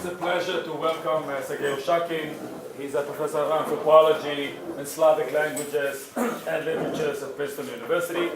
It's a pleasure to welcome Serguei Oushakine. He's a professor of anthropology and Slavic languages and literatures at Princeton University.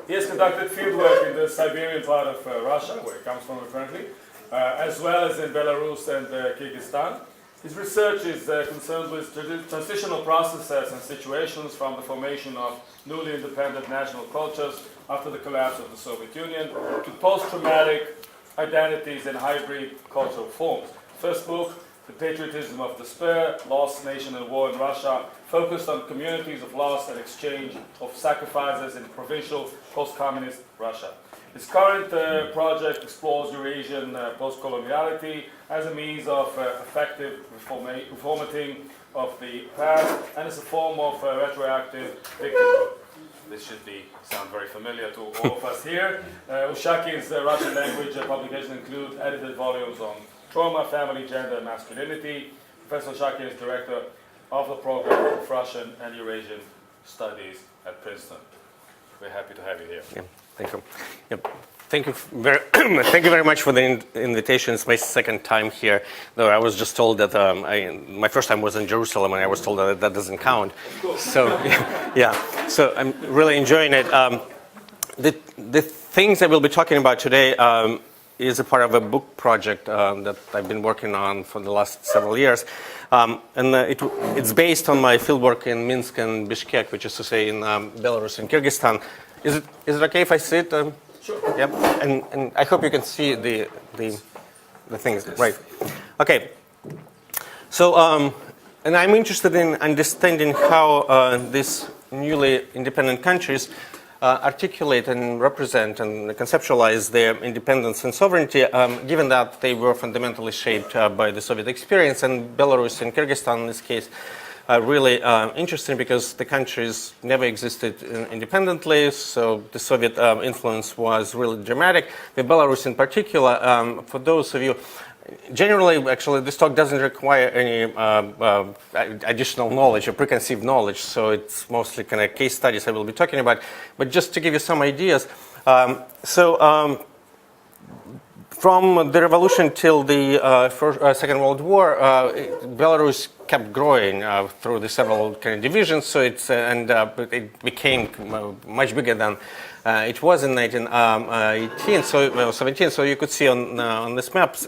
He has conducted fieldwork in the Siberian part of Russia, where he comes from currently, as well as in Belarus and Kyrgyzstan. His research is concerned with transitional processes and situations from the formation of newly independent national cultures after the collapse of the Soviet Union to post-traumatic identities and hybrid cultural forms. First book, The Patriotism of Despair, Lost Nation and War in Russia, focused on communities of loss and exchange of sacrifices in provincial post-communist Russia. His current project explores Eurasian post-coloniality as a means of effective reformating of the past and as a form of retroactive victimhood. This should sound very familiar to all of us here. Oushakine's Russian language publications include edited volumes on trauma, family, gender, and masculinity. Professor Oushakine is director of the program of Russian and Eurasian Studies at Princeton. We're happy to have you here. Yeah, thank you. Yep. Thank you very much for the invitation. It's my second time here, though I was just told that my first time was in Jerusalem, and I was told that doesn't count. So, yeah. So I'm really enjoying it. The things I will be talking about today is a part of a book project that I've been working on for the last several years. And it's based on my fieldwork in Minsk and Bishkek, which is to say in Belarus and Kyrgyzstan. Is it okay if I sit? Sure. Yep. And I hope you can see the things. Yes. Right. Okay. So, and I'm interested in understanding how these newly independent countries articulate and represent and conceptualize their independence and sovereignty, given that they were fundamentally shaped by the Soviet experience. And Belarus and Kyrgyzstan, in this case, are really interesting because the countries never existed independently, so the Soviet influence was really dramatic. With Belarus in particular, for those of you, generally, actually, this talk doesn't require any additional knowledge or preconceived knowledge, so it's mostly kind of case studies I will be talking about. But just to give you some ideas, from the revolution till the Second World War, Belarus kept growing through the several kind of divisions. So it became much bigger than it was in 1918. 17. So you could see on these maps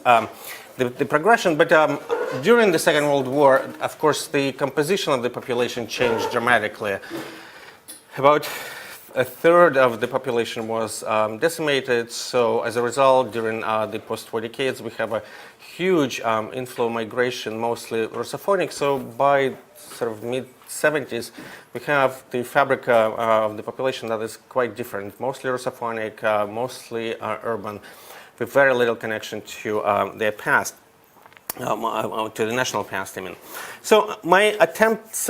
the progression. But during the Second World War, of course, the composition of the population changed dramatically. About a third of the population was decimated, so as a result, during the post-war decades, we have a huge inflow migration, mostly Russophonic. So by sort of mid-70s, we have the fabric of the population that is quite different, mostly Russophonic, mostly urban, with very little connection to their past, to the national past, I mean. So my attempts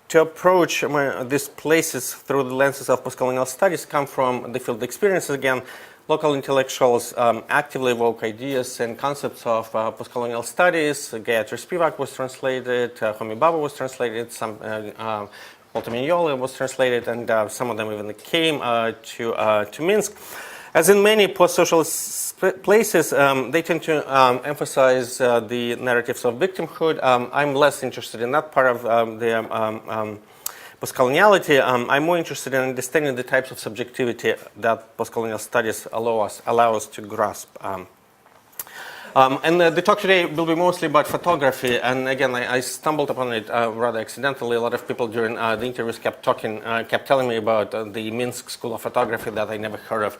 to approach these places through the lenses of postcolonial studies come from the field experiences again. Local intellectuals actively evoke ideas and concepts of postcolonial studies. Gayatri Spivak was translated, Homi Baba was translated, some Walter Mignoli was translated, and some of them even came to Minsk. As in many post-socialist places, they tend to emphasize the narratives of victimhood. I'm less interested in that part of the postcoloniality. I'm more interested in understanding the types of subjectivity that postcolonial studies allow us to grasp. And the talk today will be mostly about photography. And again, I stumbled upon it rather accidentally. A lot of people during the interviews kept telling me about the Minsk School of Photography that I never heard of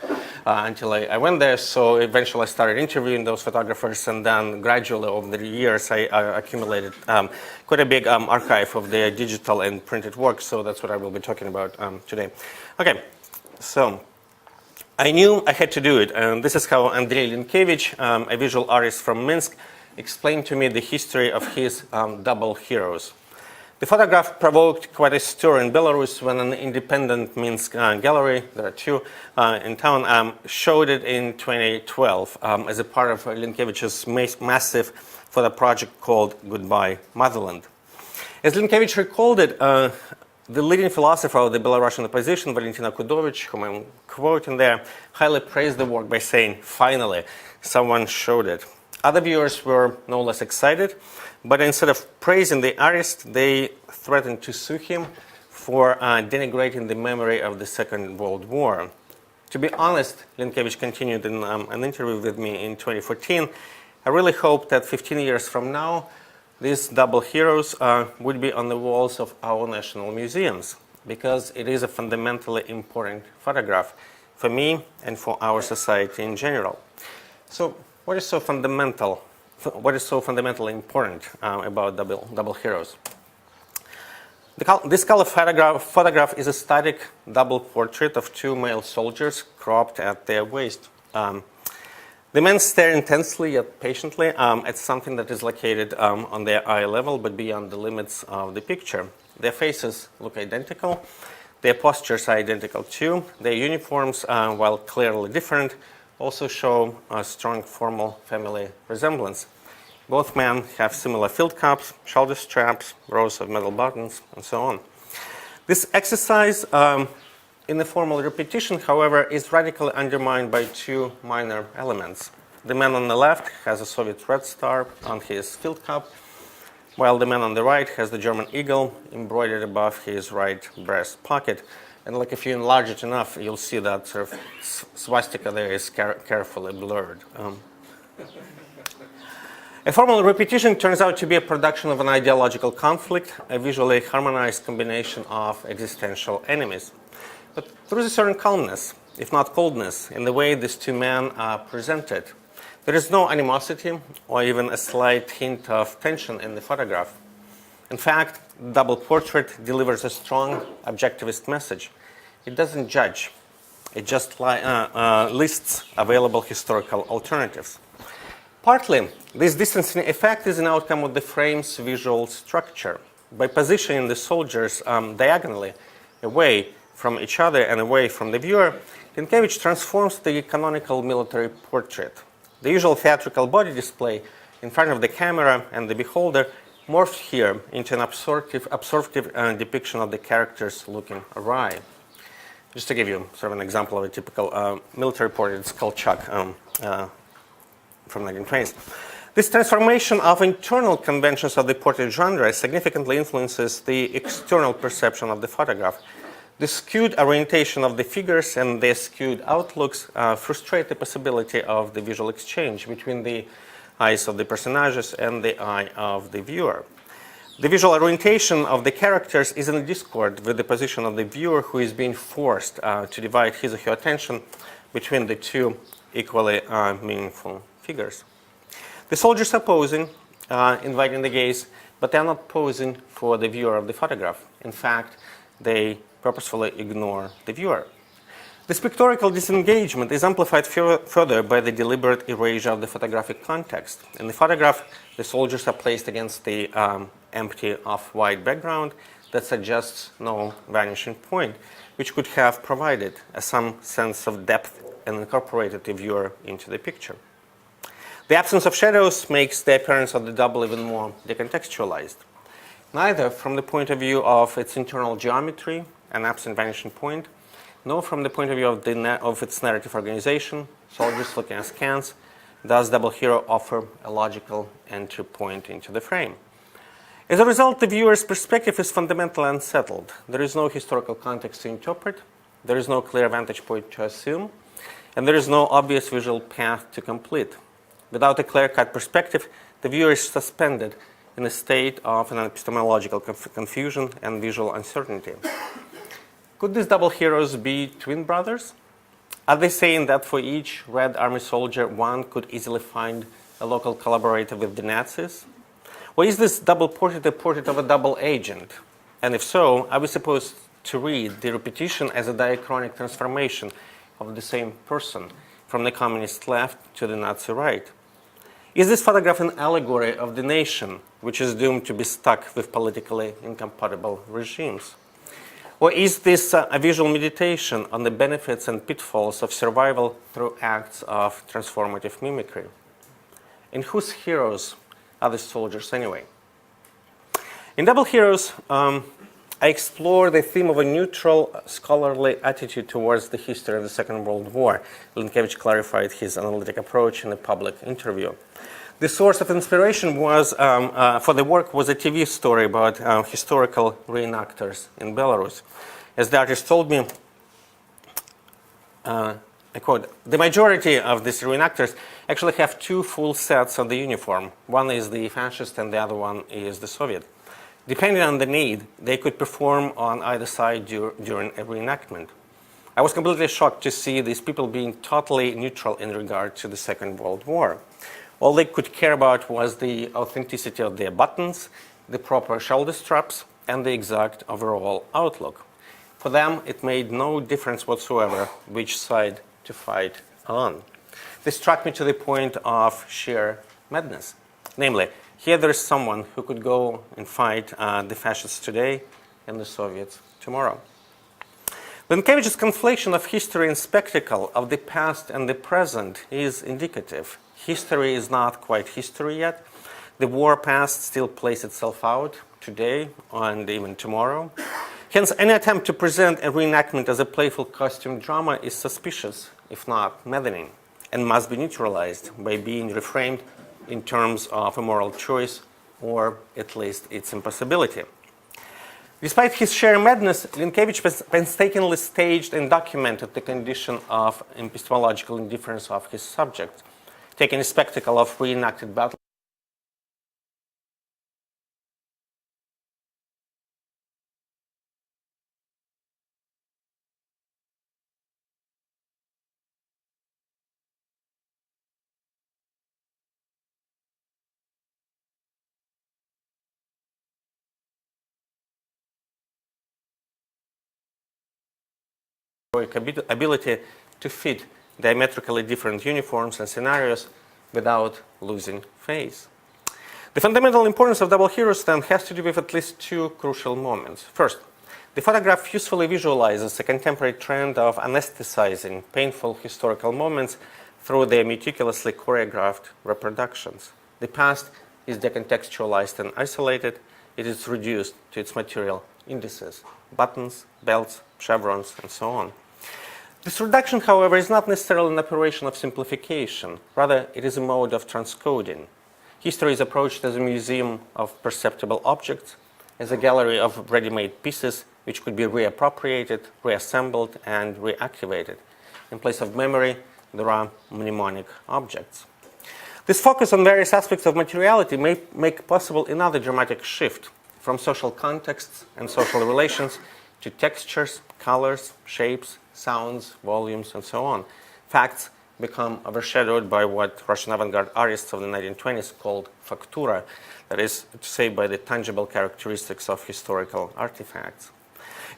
until I went there. So eventually I started interviewing those photographers, and then gradually over the years I accumulated quite a big archive of their digital and printed work. So that's what I will be talking about today. Okay, so I knew I had to do it, and this is how Andrei Linkevich, a visual artist from Minsk, explained to me the history of his double heroes. The photograph provoked quite a stir in Belarus when an independent Minsk gallery, there are two in town, showed it in 2012 as a part of Linkevich's massive photo project called Goodbye Motherland. As Linkevich recalled it, the leading philosopher of the Belarusian opposition, Valentina Kudovich, whom I'm quoting there, highly praised the work by saying, "Finally, someone showed it." Other viewers were no less excited, but instead of praising the artist, they threatened to sue him for denigrating the memory of the Second World War. To be honest, Linkevich continued in an interview with me in 2014, I really hope that 15 years from now, these double heroes would be on the walls of our national museums, because it is a fundamentally important photograph for me and for our society in general. So what is so fundamental? What is so fundamentally important about double heroes? This color photograph is a static double portrait of two male soldiers cropped at their waist. The men stare intensely yet patiently at something that is located on their eye level but beyond the limits of the picture. Their faces look identical. Their postures are identical too. Their uniforms, while clearly different, also show a strong formal family resemblance. Both men have similar field caps, shoulder straps, rows of metal buttons, and so on. This exercise in the formal repetition, however, is radically undermined by two minor elements. The man on the left has a Soviet Red Star on his field cap, while the man on the right has the German eagle embroidered above his right breast pocket. And like if you enlarge it enough, you'll see that sort of swastika there is carefully blurred. A formal repetition turns out to be a production of an ideological conflict, a visually harmonized combination of existential enemies. But there is a certain calmness, if not coldness, in the way these two men are presented. There is no animosity or even a slight hint of tension in the photograph. In fact, the double portrait delivers a strong objectivist message. It doesn't judge. It just lists available historical alternatives. Partly, this distancing effect is an outcome of the frame's visual structure. By positioning the soldiers diagonally away from each other and away from the viewer, Linkevich transforms the canonical military portrait. The usual theatrical body display in front of the camera and the beholder morphs here into an absorptive depiction of the characters looking awry. Just to give you sort of an example of a typical military portrait, it's called Chuck from 1920s. This transformation of internal conventions of the portrait genre significantly influences the external perception of the photograph. The skewed orientation of the figures and their skewed outlooks frustrate the possibility of the visual exchange between the eyes of the personages and the eye of the viewer. The visual orientation of the characters is in discord with the position of the viewer, who is being forced to divide his or her attention between the two equally meaningful figures. The soldiers are posing, inviting the gaze, but they are not posing for the viewer of the photograph. In fact, they purposefully ignore the viewer. This pictorial disengagement is amplified further by the deliberate erasure of the photographic context. In the photograph, the soldiers are placed against the empty off-white background that suggests no vanishing point, which could have provided some sense of depth and incorporated the viewer into the picture. The absence of shadows makes the appearance of the double even more decontextualized, neither from the point of view of its internal geometry, an absent vanishing point, nor from the point of view of its narrative organization, soldiers looking askance. Does double hero offer a logical entry point into the frame? As a result, the viewer's perspective is fundamentally unsettled. There is no historical context to interpret, there is no clear vantage point to assume, and there is no obvious visual path to complete. Without a clear-cut perspective, the viewer is suspended in a state of an epistemological confusion and visual uncertainty. Could these double heroes be twin brothers? Are they saying that for each Red Army soldier, one could easily find a local collaborator with the Nazis? Or is this double portrait a portrait of a double agent? And if so, are we supposed to read the repetition as a diachronic transformation of the same person from the communist left to the Nazi right? Is this photograph an allegory of the nation, which is doomed to be stuck with politically incompatible regimes? Or is this a visual meditation on the benefits and pitfalls of survival through acts of transformative mimicry? And whose heroes are the soldiers anyway? In Double Heroes, I explore the theme of a neutral, scholarly attitude towards the history of the Second World War. Linkevich clarified his analytic approach in a public interview. The source of inspiration was for the work was a TV story about historical reenactors in Belarus. As the artist told me, I quote, "The majority of these reenactors actually have two full sets of the uniform. One is the fascist and the other one is the Soviet. Depending on the need, they could perform on either side during a reenactment. I was completely shocked to see these people being totally neutral in regard to the Second World War. All they could care about was the authenticity of their buttons, the proper shoulder straps, and the exact overall outlook. For them, it made no difference whatsoever which side to fight on." This struck me to the point of sheer madness. Namely, here there is someone who could go and fight the fascists today and the Soviets tomorrow. Linkevich's conflation of history and spectacle, of the past and the present, is indicative. History is not quite history yet. The war past still plays itself out today and even tomorrow. Hence, any attempt to present a reenactment as a playful costume drama is suspicious, if not maddening, and must be neutralized by being reframed in terms of a moral choice or at least its impossibility. Despite his sheer madness, Linkevich painstakingly staged and documented the condition of epistemological indifference of his subject, taking a spectacle of reenacted battle ability to fit diametrically different uniforms and scenarios without losing face. The fundamental importance of double heroes then has to do with at least two crucial moments. First, the photograph usefully visualizes a contemporary trend of anesthetizing painful historical moments through their meticulously choreographed reproductions. The past is decontextualized and isolated. It is reduced to its material indices, buttons, belts, chevrons, and so on. This reduction, however, is not necessarily an operation of simplification. Rather, it is a mode of transcoding. History is approached as a museum of perceptible objects, as a gallery of ready-made pieces which could be reappropriated, reassembled, and reactivated. In place of memory, there are mnemonic objects. This focus on various aspects of materiality may make possible another dramatic shift from social contexts and social relations to textures, colors, shapes, sounds, volumes, and so on. Facts become overshadowed by what Russian avant-garde artists of the 1920s called factura, that is to say, by the tangible characteristics of historical artifacts.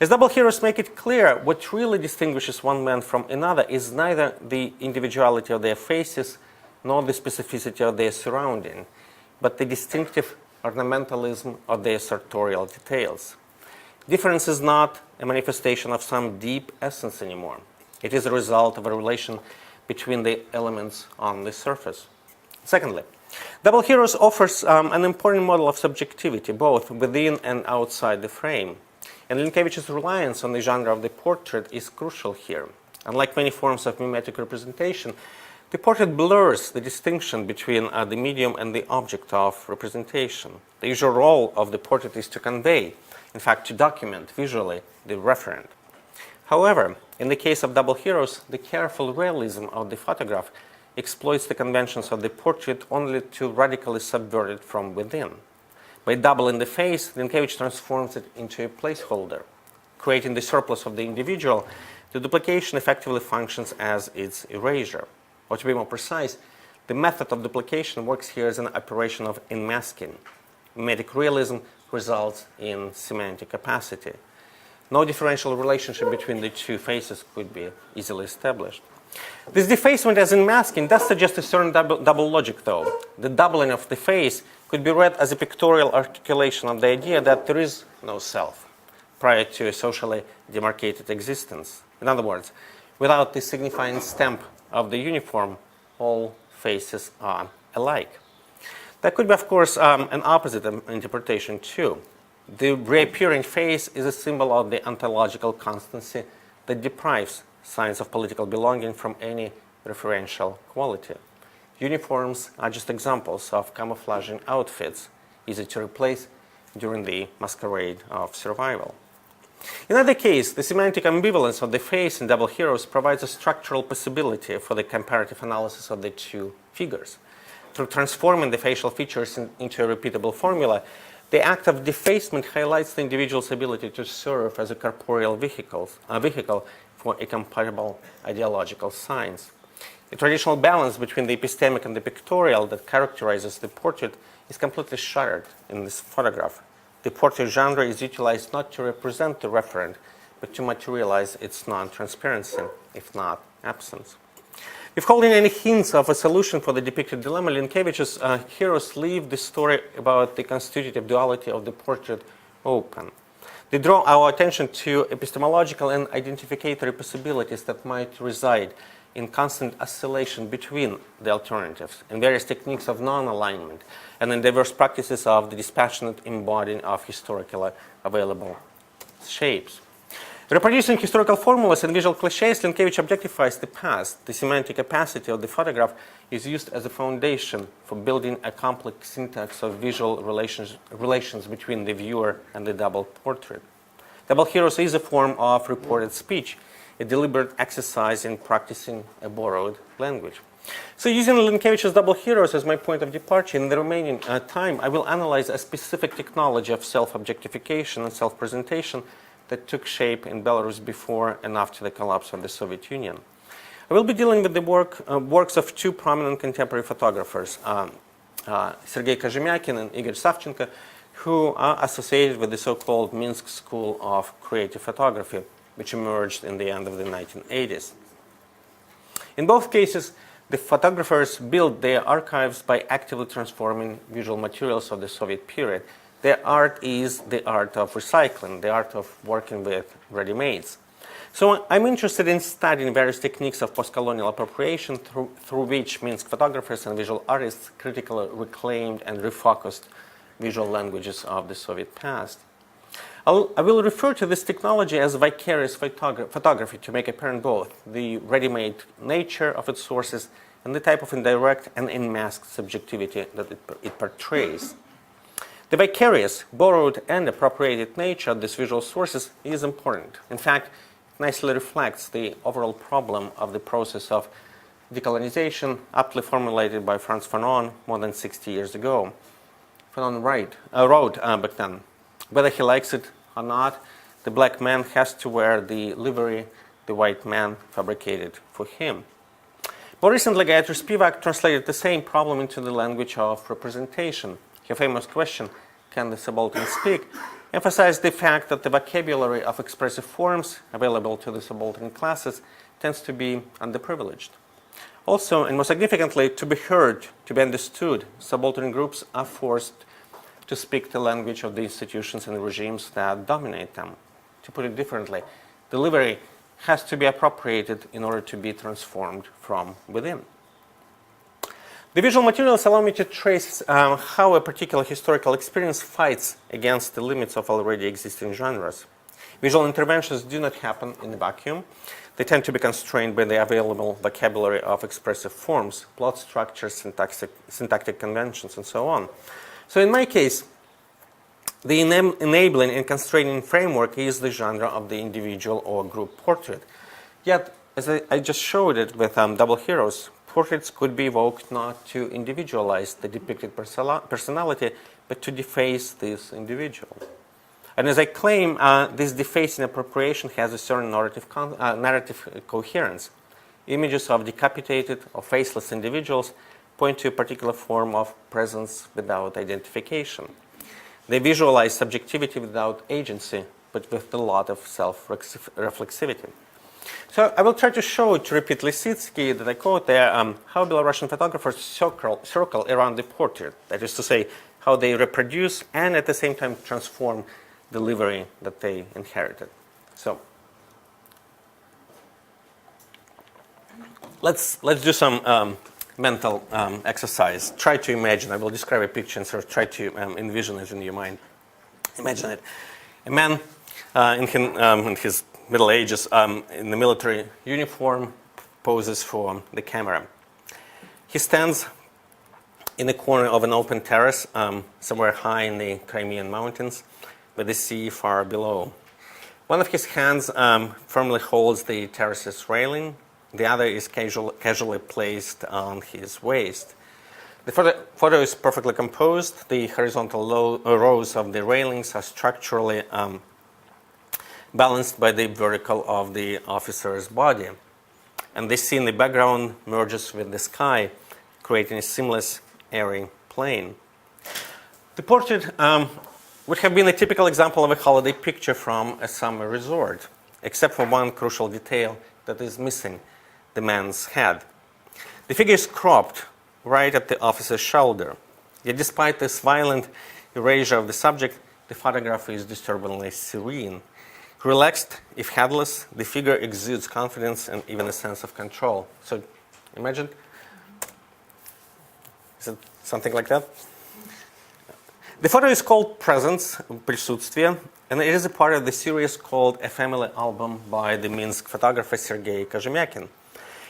As double heroes make it clear, what really distinguishes one man from another is neither the individuality of their faces nor the specificity of their surrounding, but the distinctive ornamentalism of their sartorial details. Difference is not a manifestation of some deep essence anymore. It is a result of a relation between the elements on the surface. Secondly, double heroes offers an important model of subjectivity, both within and outside the frame. And Linkevich's reliance on the genre of the portrait is crucial here. Unlike many forms of mimetic representation, the portrait blurs the distinction between the medium and the object of representation. The usual role of the portrait is to convey, in fact, to document visually the referent. However, in the case of double heroes, the careful realism of the photograph exploits the conventions of the portrait only to radically subvert it from within. By doubling the face, Linkevich transforms it into a placeholder. Creating the surplus of the individual, the duplication effectively functions as its erasure. Or to be more precise, the method of duplication works here as an operation of unmasking. Mimetic realism results in semantic opacity. No differential relationship between the two faces could be easily established. This defacement as unmasking does suggest a certain double logic, though. The doubling of the face could be read as a pictorial articulation of the idea that there is no self prior to a socially demarcated existence. In other words, without the signifying stamp of the uniform, all faces are alike. There could be, of course, an opposite interpretation, too. The reappearing face is a symbol of the ontological constancy that deprives signs of political belonging from any referential quality. Uniforms are just examples of camouflaging outfits, easy to replace during the masquerade of survival. In either case, the semantic ambivalence of the face in Double Heroes provides a structural possibility for the comparative analysis of the two figures. Through transforming the facial features into a repeatable formula, the act of defacement highlights the individual's ability to serve as a corporeal vehicle for a compatible ideological science. The traditional balance between the epistemic and the pictorial that characterizes the portrait is completely shattered in this photograph. The portrait genre is utilized not to represent the referent, but to materialize its non-transparency, if not absence. Withholding any hints of a solution for the depicted dilemma, Linkevich's heroes leave the story about the constitutive duality of the portrait open. They draw our attention to epistemological and identificatory possibilities that might reside in constant oscillation between the alternatives, in various techniques of non-alignment, and in diverse practices of the dispassionate embodying of historically available shapes. Reproducing historical formulas and visual cliches, Linkevich objectifies the past. The semantic capacity of the photograph is used as a foundation for building a complex syntax of visual relations between the viewer and the double portrait. Double Heroes is a form of reported speech, a deliberate exercise in practicing a borrowed language. So using Linkevich's Double Heroes as my point of departure, in the remaining time, I will analyze a specific technology of self-objectification and self-presentation that took shape in Belarus before and after the collapse of the Soviet Union. I will be dealing with the works of two prominent contemporary photographers, Serguei and Igor Savchenko, who are associated with the so-called Minsk School of Creative Photography, which emerged in the end of the 1980s. In both cases, the photographers built their archives by actively transforming visual materials of the Soviet period. Their art is the art of recycling, the art of working with ready-mades. So I'm interested in studying various techniques of postcolonial appropriation through which Minsk photographers and visual artists critically reclaimed and refocused visual languages of the Soviet past. I will refer to this technology as vicarious photography to make apparent both the ready-made nature of its sources and the type of indirect and unmasked subjectivity that it portrays. The vicarious, borrowed, and appropriated nature of these visual sources is important. In fact, it nicely reflects the overall problem of the process of decolonization, aptly formulated by Franz Fanon more than 60 years ago. Fanon wrote back then, whether he likes it or not, the black man has to wear the livery the white man fabricated for him. More recently, Gayatri Spivak translated the same problem into the language of representation. Her famous question, can the subaltern speak, emphasized the fact that the vocabulary of expressive forms available to the subaltern classes tends to be underprivileged. Also, and most significantly, to be heard, to be understood, subaltern groups are forced to speak the language of the institutions and regimes that dominate them. To put it differently, delivery has to be appropriated in order to be transformed from within. The visual materials allow me to trace how a particular historical experience fights against the limits of already existing genres. Visual interventions do not happen in a vacuum. They tend to be constrained by the available vocabulary of expressive forms, plot structures, syntactic conventions, and so on. So in my case, the enabling and constraining framework is the genre of the individual or group portrait. Yet, as I just showed it with Double Heroes, portraits could be evoked not to individualize the depicted personality, but to deface this individual. And as I claim, this defacing appropriation has a certain narrative coherence. Images of decapitated or faceless individuals point to a particular form of presence without identification. They visualize subjectivity without agency, but with a lot of self-reflexivity. So I will try to show, to repeat Lisitsky, that I quote there, how Belarusian photographers circle around the portrait. That is to say, how they reproduce and at the same time transform the livery that they inherited. So let's do some mental exercise. Try to imagine. I will describe a picture and sort of try to envision it in your mind. Imagine it. A man in his Middle Ages in the military uniform poses for the camera. He stands in the corner of an open terrace somewhere high in the Crimean mountains, with the sea far below. One of his hands firmly holds the terrace's railing. The other is casually placed on his waist. The photo is perfectly composed. The horizontal rows of the railings are structurally balanced by the vertical of the officer's body. And the scene in the background merges with the sky, creating a seamless, airy plane. The portrait would have been a typical example of a holiday picture from a summer resort, except for one crucial detail that is missing: the man's head. The figure is cropped right at the officer's shoulder. Yet despite this violent erasure of the subject, the photograph is disturbingly serene. Relaxed, if headless, the figure exudes confidence and even a sense of control. So imagine, is it something like that? The photo is called Presence, Присутствие, and it is a part of the series called A Family Album by the Minsk photographer Serguei.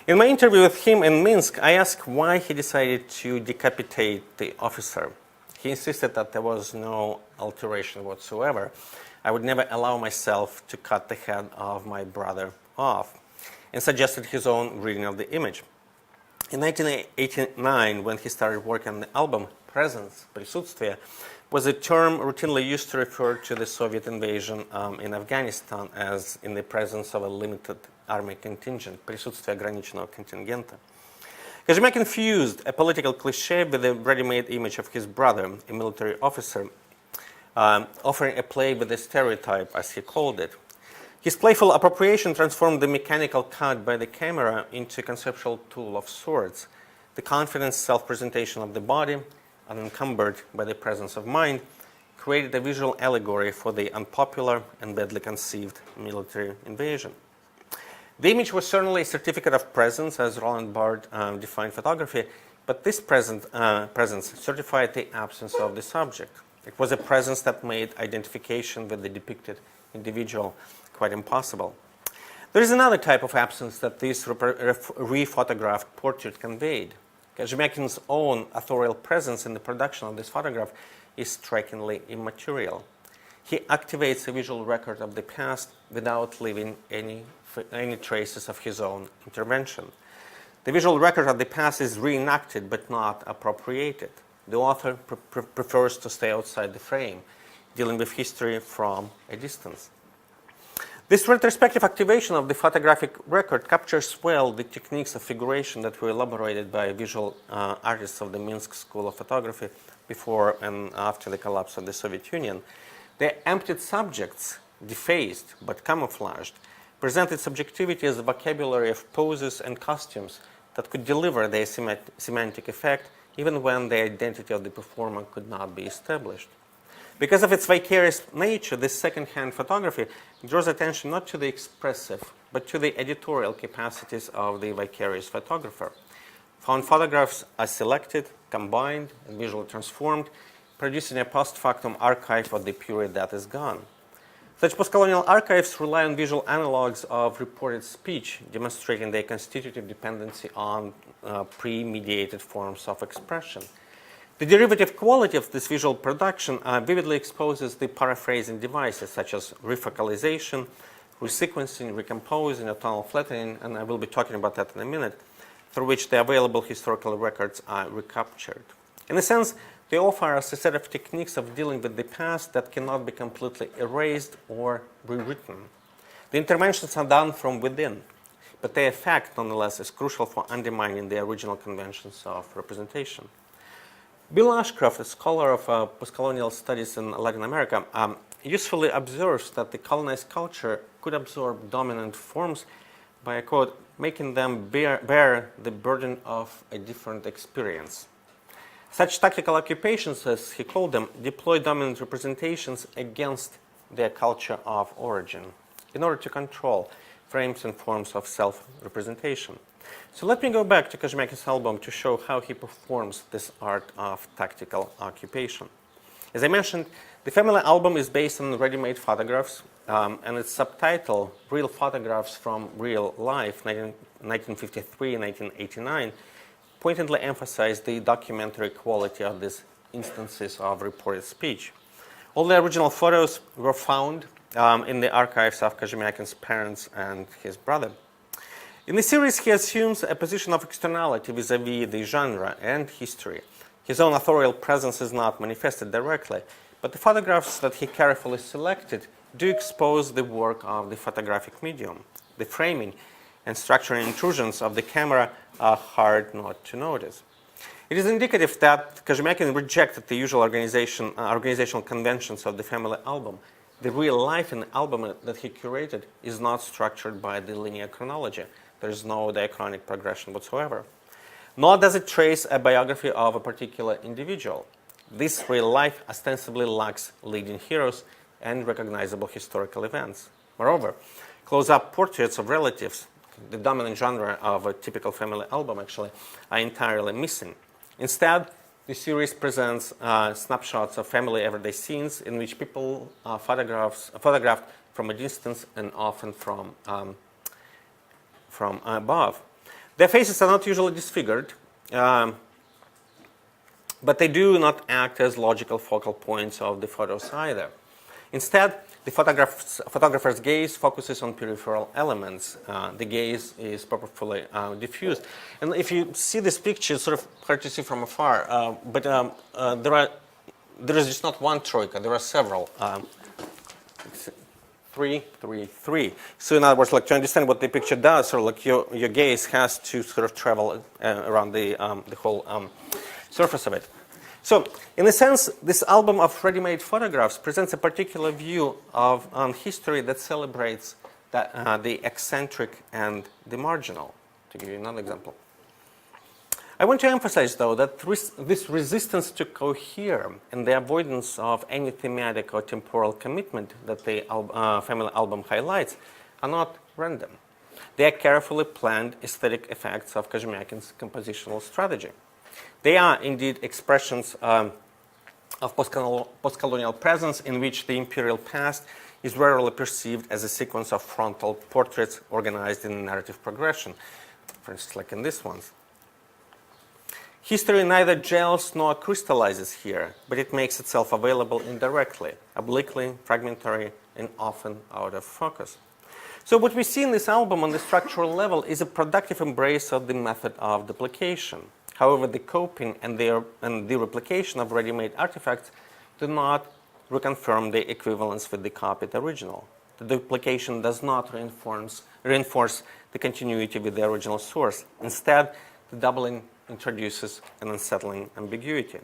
In my interview with him in Minsk, I asked why he decided to decapitate the officer. He insisted that there was no alteration whatsoever. I would never allow myself to cut the head of my brother off, and suggested his own reading of the image. In 1989, when he started working on the album, Presence, Присутствие, was a term routinely used to refer to the Soviet invasion in Afghanistan as in the presence of a limited army contingent, присутствие ограниченного контингента. Kazhemyakin fused a political cliché with a ready-made image of his brother, a military officer, offering a play with a stereotype, as he called it. His playful appropriation transformed the mechanical cut by the camera into a conceptual tool of sorts. The confident self-presentation of the body, unencumbered by the presence of mind, created a visual allegory for the unpopular and badly conceived military invasion. The image was certainly a certificate of presence, as Roland Barthes defined photography, but this presence certified the absence of the subject. It was a presence that made identification with the depicted individual quite impossible. There is another type of absence that this re-photographed portrait conveyed. Kazhemyakin's own authorial presence in the production of this photograph is strikingly immaterial. He activates a visual record of the past without leaving any traces of his own intervention. The visual record of the past is reenacted but not appropriated. The author prefers to stay outside the frame, dealing with history from a distance. This retrospective activation of the photographic record captures well the techniques of figuration that were elaborated by visual artists of the Minsk School of Photography before and after the collapse of the Soviet Union. Their emptied subjects, defaced but camouflaged, presented subjectivity as a vocabulary of poses and costumes that could deliver their semantic effect even when the identity of the performer could not be established. Because of its vicarious nature, this second-hand photography draws attention not to the expressive, but to the editorial capacities of the vicarious photographer. Found photographs are selected, combined, and visually transformed, producing a post-factum archive of the period that is gone. Such postcolonial archives rely on visual analogs of reported speech, demonstrating their constitutive dependency on pre-mediated forms of expression. The derivative quality of this visual production vividly exposes the paraphrasing devices such as refocalization, resequencing, recomposing, or tonal flattening, and I will be talking about that in a minute, through which the available historical records are recaptured. In a sense, they offer us a set of techniques of dealing with the past that cannot be completely erased or rewritten. The interventions are done from within, but their effect, nonetheless, is crucial for undermining the original conventions of representation. Bill Ashcroft, a scholar of postcolonial studies in Latin America, usefully observes that the colonized culture could absorb dominant forms by, quote, making them bear the burden of a different experience. Such tactical occupations, as he called them, deploy dominant representations against their culture of origin in order to control frames and forms of self-representation. So let me go back to Kazhemyakin's album to show how he performs this art of tactical occupation. As I mentioned, the family album is based on ready-made photographs, and its subtitle, Real Photographs from Real Life, 1953-1989, pointedly emphasize the documentary quality of these instances of reported speech. All the original photos were found in the archives of Kozhemyakin's parents and his brother. In the series, he assumes a position of externality vis-à-vis the genre and history. His own authorial presence is not manifested directly, but the photographs that he carefully selected do expose the work of the photographic medium. The framing and structural intrusions of the camera are hard not to notice. It is indicative that Kozhemyakin rejected the usual organizational conventions of the family album. The real life in the album that he curated is not structured by the linear chronology. There is no diachronic progression whatsoever. Nor does it trace a biography of a particular individual. This real life ostensibly lacks leading heroes and recognizable historical events. Moreover, close-up portraits of relatives, the dominant genre of a typical family album actually, are entirely missing. Instead, the series presents snapshots of family everyday scenes in which people are photographed from a distance and often from above. Their faces are not usually disfigured, but they do not act as logical focal points of the photos either. Instead, the photographer's gaze focuses on peripheral elements. The gaze is purposefully diffused. And if you see this picture, it's sort of hard to see from afar, but there is just not one troika, there are several. Three. So in other words, like to understand what the picture does, sort of like your gaze has to sort of travel around the whole surface of it. So, in a sense, this album of ready-made photographs presents a particular view of history that celebrates the eccentric and the marginal. To give you another example. I want to emphasize, though, that this resistance to cohere and the avoidance of any thematic or temporal commitment that the family album highlights are not random. They are carefully planned aesthetic effects of Kozhemyakin's compositional strategy. They are indeed expressions of postcolonial presence in which the imperial past is rarely perceived as a sequence of frontal portraits organized in narrative progression, for instance, like in this one. History neither gels nor crystallizes here, but it makes itself available indirectly, obliquely, fragmentary, and often out of focus. So what we see in this album on the structural level is a productive embrace of the method of duplication. However, the copying and the replication of ready-made artifacts do not reconfirm the equivalence with the copied original. The duplication does not reinforce the continuity with the original source. Instead, the doubling introduces an unsettling ambiguity.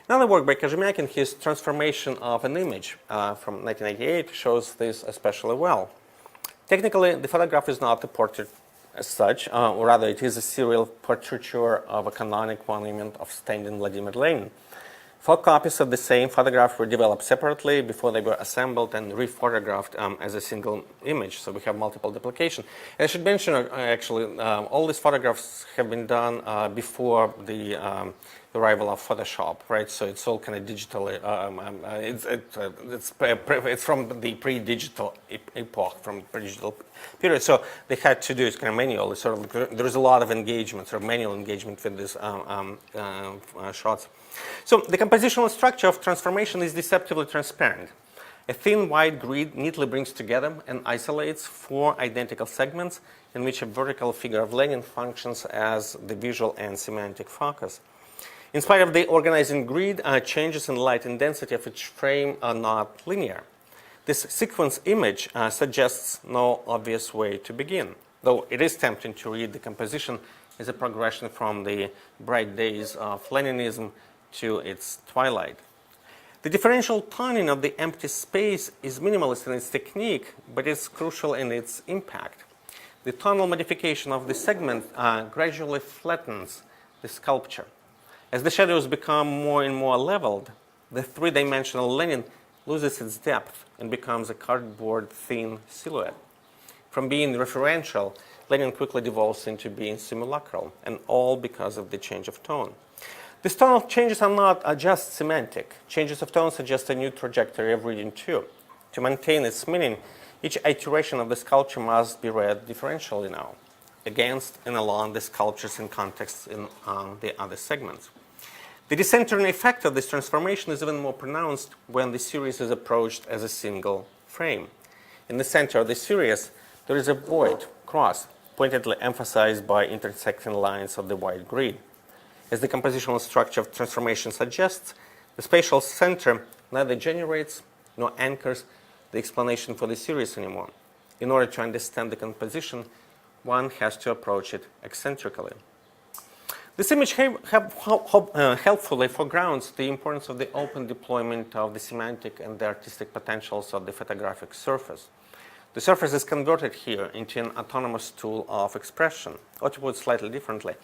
Another work by Kozhemyakin, his Transformation of an Image from 1988, shows this especially well. Technically, the photograph is not a portrait as such, or rather it is a serial portraiture of a canonic monument of standing Vladimir Lenin. 4 copies of the same photograph were developed separately before they were assembled and rephotographed as a single image, so we have multiple duplication. And I should mention, actually, all these photographs have been done before the arrival of Photoshop, right? So it's all kind of digitally, it's from the pre-digital epoch, from pre-digital period. So they had to do it kind of manually. Sort of, there is a lot of engagement, sort of manual engagement with these shots. So the compositional structure of Transformation is deceptively transparent. A thin white grid neatly brings together and isolates 4 identical segments in which a vertical figure of Lenin functions as the visual and semantic focus. In spite of the organizing grid, changes in light and density of each frame are not linear. This sequence image suggests no obvious way to begin, though it is tempting to read the composition as a progression from the bright days of Leninism to its twilight. The differential toning of the empty space is minimalist in its technique, but it's crucial in its impact. The tonal modification of the segment gradually flattens the sculpture. As the shadows become more and more leveled, the 3-dimensional Lenin loses its depth and becomes a cardboard thin silhouette. From being referential, Lenin quickly devolves into being simulacral, and all because of the change of tone. These tonal changes are not just semantic. Changes of tone suggest a new trajectory of reading too. To maintain its meaning, each iteration of the sculpture must be read differentially now. against and along the sculptures and contexts in the other segments. The decentering effect of this transformation is even more pronounced when the series is approached as a single frame. In the center of the series, there is a void, cross, pointedly emphasized by intersecting lines of the white grid. As the compositional structure of transformation suggests, the spatial center neither generates nor anchors the explanation for the series anymore. In order to understand the composition, one has to approach it eccentrically. This image helpfully foregrounds the importance of the open deployment of the semantic and the artistic potentials of the photographic surface. The surface is converted here into an autonomous tool of expression, or to put it slightly differently,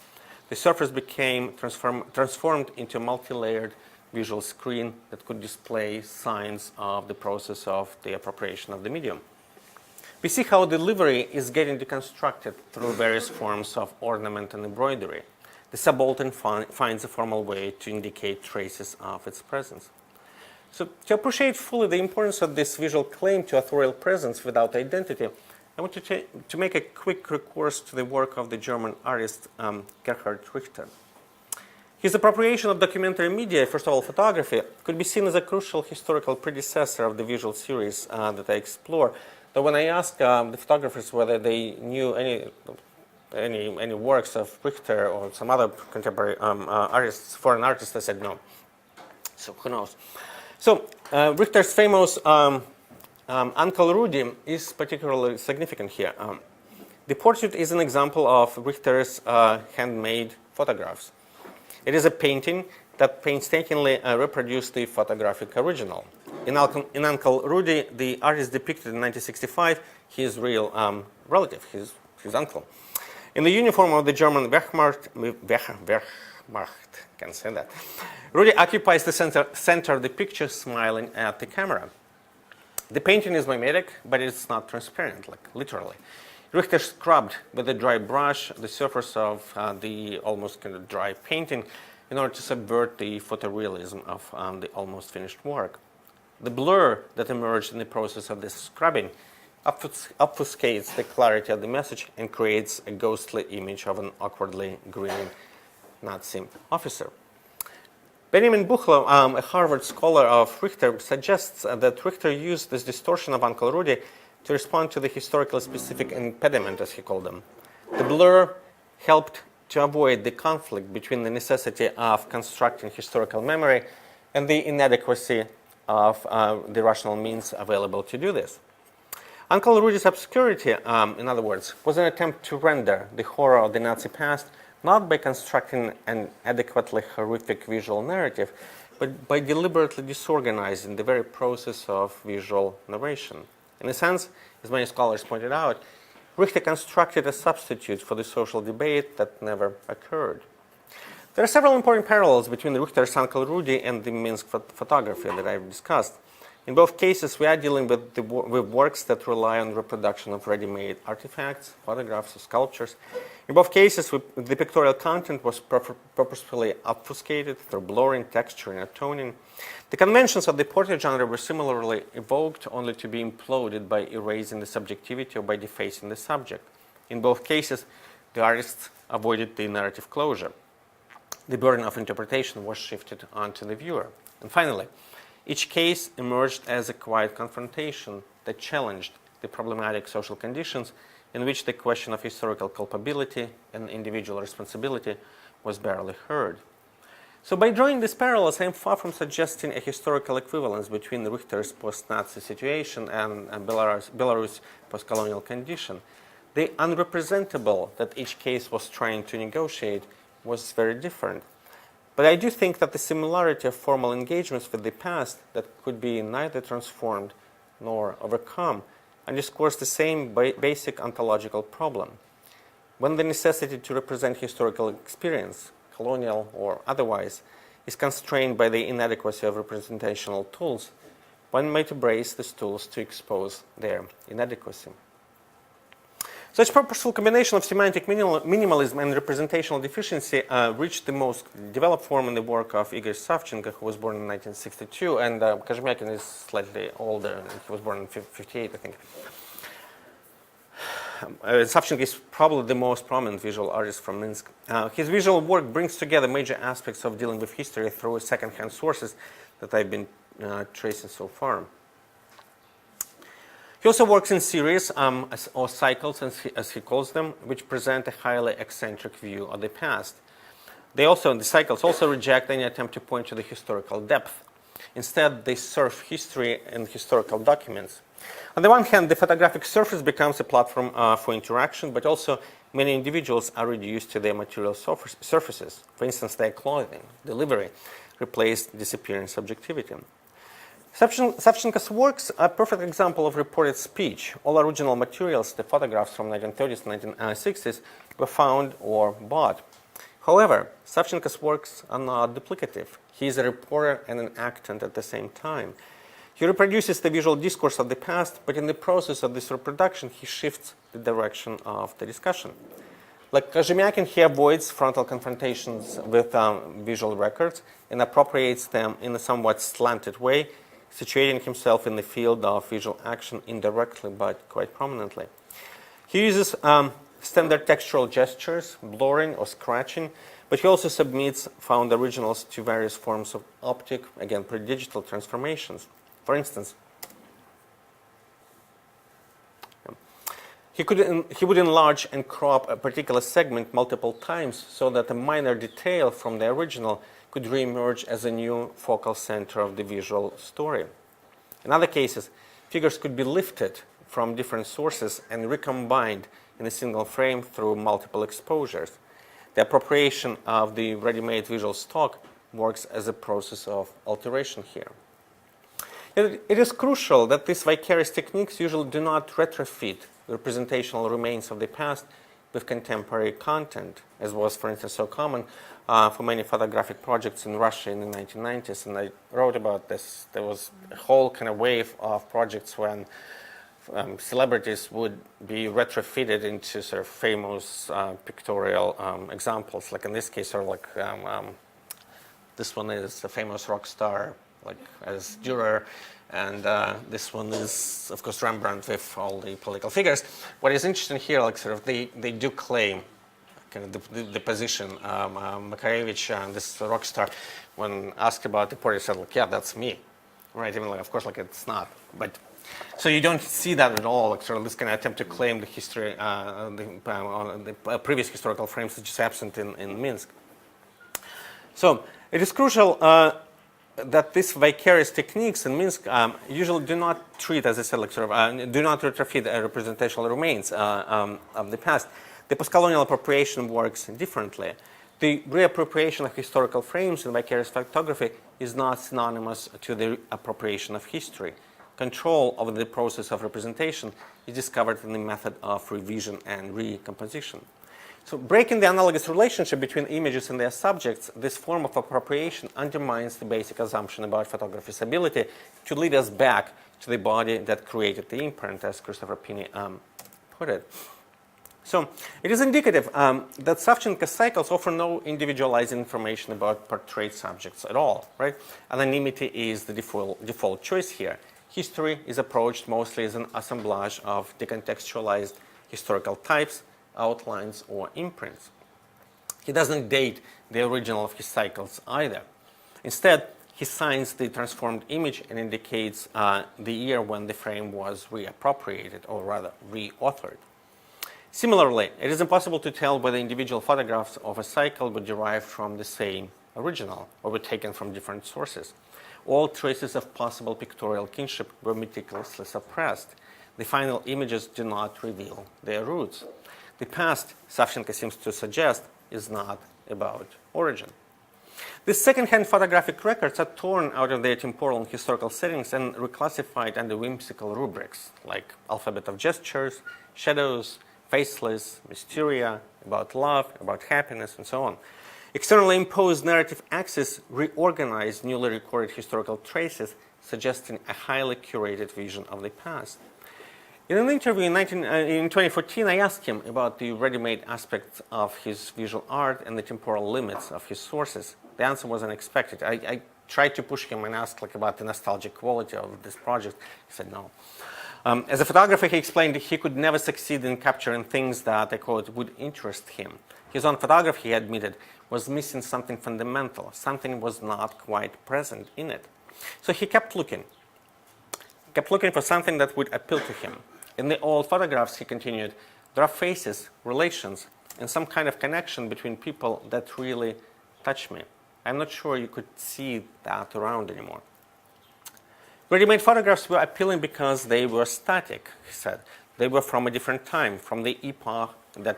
the surface became transformed into a multi-layered visual screen that could display signs of the process of the appropriation of the medium. We see how delivery is getting deconstructed through various forms of ornament and embroidery. The subaltern finds a formal way to indicate traces of its presence. So, to appreciate fully the importance of this visual claim to authorial presence without identity, I want to make a quick recourse to the work of the German artist Gerhard Richter. His appropriation of documentary media, first of all photography, could be seen as a crucial historical predecessor of the visual series that I explore. Though when I asked the photographers whether they knew any works of Richter or some other contemporary artists, foreign artists, they said no. So who knows? So Richter's famous Uncle Rudy is particularly significant here. The portrait is an example of Richter's handmade photographs. It is a painting that painstakingly reproduced the photographic original. In Uncle Rudy, the artist depicted in 1965 his real relative, his uncle. In the uniform of the German Wehrmacht, can say that, Rudy occupies the center of the picture, smiling at the camera. The painting is mimetic, but it's not transparent, like literally. Richter scrubbed with a dry brush the surface of the almost kind of dry painting in order to subvert the photorealism of the almost finished work. The blur that emerged in the process of this scrubbing obfuscates the clarity of the message and creates a ghostly image of an awkwardly grinning Nazi officer. Benjamin Buchloh, a Harvard scholar of Richter, suggests that Richter used this distortion of Uncle Rudy to respond to the historically specific impediment, as he called them. The blur helped to avoid the conflict between the necessity of constructing historical memory and the inadequacy of the rational means available to do this. Uncle Rudy's obscurity, in other words, was an attempt to render the horror of the Nazi past not by constructing an adequately horrific visual narrative, but by deliberately disorganizing the very process of visual narration. In a sense, as many scholars pointed out, Richter constructed a substitute for the social debate that never occurred. There are several important parallels between Richter's Uncle Rudy and the Minsk photography that I've discussed. In both cases, we are dealing with works that rely on reproduction of ready-made artifacts, photographs, or sculptures. In both cases, the pictorial content was purposefully obfuscated through blurring, texturing, and toning. The conventions of the portrait genre were similarly evoked, only to be imploded by erasing the subjectivity or by defacing the subject. In both cases, the artists avoided the narrative closure. The burden of interpretation was shifted onto the viewer. And finally, each case emerged as a quiet confrontation that challenged the problematic social conditions in which the question of historical culpability and individual responsibility was barely heard. So by drawing these parallels, I am far from suggesting a historical equivalence between Richter's post-Nazi situation and Belarus' post-colonial condition. The unrepresentable that each case was trying to negotiate was very different. But I do think that the similarity of formal engagements with the past that could be neither transformed nor overcome underscores the same basic ontological problem. When the necessity to represent historical experience, colonial or otherwise, is constrained by the inadequacy of representational tools, one might embrace these tools to expose their inadequacy. Such purposeful combination of semantic minimalism and representational deficiency reached the most developed form in the work of Igor Savchenko, who was born in 1962, and Kozhemyakin is slightly older. He was born in 1958, I think. Savchenko is probably the most prominent visual artist from Minsk. His visual work brings together major aspects of dealing with history through second-hand sources that I've been tracing so far. He also works in series, or cycles, as he calls them, which present a highly eccentric view of the past. The cycles also reject any attempt to point to the historical depth. Instead, they surf history and historical documents. On the one hand, the photographic surface becomes a platform for interaction, but also many individuals are reduced to their material surfaces. For instance, their clothing, delivery, replaced disappearing subjectivity. Savchenko's works are a perfect example of reported speech. All original materials, the photographs from 1930s and 1960s, were found or bought. However, Savchenko's works are not duplicative. He is a reporter and an actant at the same time. He reproduces the visual discourse of the past, but in the process of this reproduction, he shifts the direction of the discussion. Like Kozhemyakin, he avoids frontal confrontations with visual records and appropriates them in a somewhat slanted way, situating himself in the field of visual action indirectly but quite prominently. He uses standard textual gestures, blurring or scratching, but he also submits found originals to various forms of optic, again, pre-digital transformations. For instance, he would enlarge and crop a particular segment multiple times so that a minor detail from the original could re-emerge as a new focal center of the visual story. In other cases, figures could be lifted from different sources and recombined in a single frame through multiple exposures. The appropriation of the ready-made visual stock works as a process of alteration here. It is crucial that these vicarious techniques usually do not retrofit the representational remains of the past with contemporary content, as was, for instance, so common for many photographic projects in Russia in the 1990s. And I wrote about this. There was a whole kind of wave of projects when celebrities would be retrofitted into sort of famous pictorial examples. Like in this case, or like this one is a famous rock star, like as Dürer, and this one is, of course, Rembrandt with all the political figures. What is interesting here, like sort of they do claim kind of the position. Vicarious, this rock star, when asked about the portrait, said, like, yeah, that's me, right? Even like, of course, like it's not, but. So you don't see that at all, like sort of this kind of attempt to claim the history, the previous historical frames which is absent in Minsk. So it is crucial that these vicarious techniques in Minsk usually do not treat, as I said, like sort of do not retrofit representational remains of the past. The postcolonial appropriation works differently. The reappropriation of historical frames in vicarious photography is not synonymous to the appropriation of history. Control over the process of representation is discovered in the method of revision and recomposition. So breaking the analogous relationship between images and their subjects, this form of appropriation undermines the basic assumption about photography's ability to lead us back to the body that created the imprint, as Christopher Pini put it. So it is indicative that Savchenko's cycles offer no individualized information about portrait subjects at all, right? Anonymity is the default choice here. History is approached mostly as an assemblage of decontextualized historical types, outlines, or imprints. He doesn't date the original of his cycles either. Instead, he signs the transformed image and indicates the year when the frame was reappropriated, or rather, reauthored. Similarly, it is impossible to tell whether individual photographs of a cycle were derived from the same original or were taken from different sources. All traces of possible pictorial kinship were meticulously suppressed. The final images do not reveal their roots. The past, Savchenko seems to suggest, is not about origin. These second-hand photographic records are torn out of their temporal and historical settings and reclassified under whimsical rubrics like alphabet of gestures, shadows, faceless, mysteria, about love, about happiness, and so on. Externally imposed narrative axes reorganize newly recorded historical traces, suggesting a highly curated vision of the past. In an interview in 2014, I asked him about the ready-made aspects of his visual art and the temporal limits of his sources. The answer was unexpected. I tried to push him and ask about the nostalgic quality of this project. He said no. As a photographer, he explained he could never succeed in capturing things that, I quote, would interest him. His own photography, he admitted, was missing something fundamental. Something was not quite present in it. So he kept looking for something that would appeal to him. In the old photographs, he continued, there are faces, relations, and some kind of connection between people that really touch me. I'm not sure you could see that around anymore. Ready-made photographs were appealing because they were static, he said. They were from a different time, from the epoch that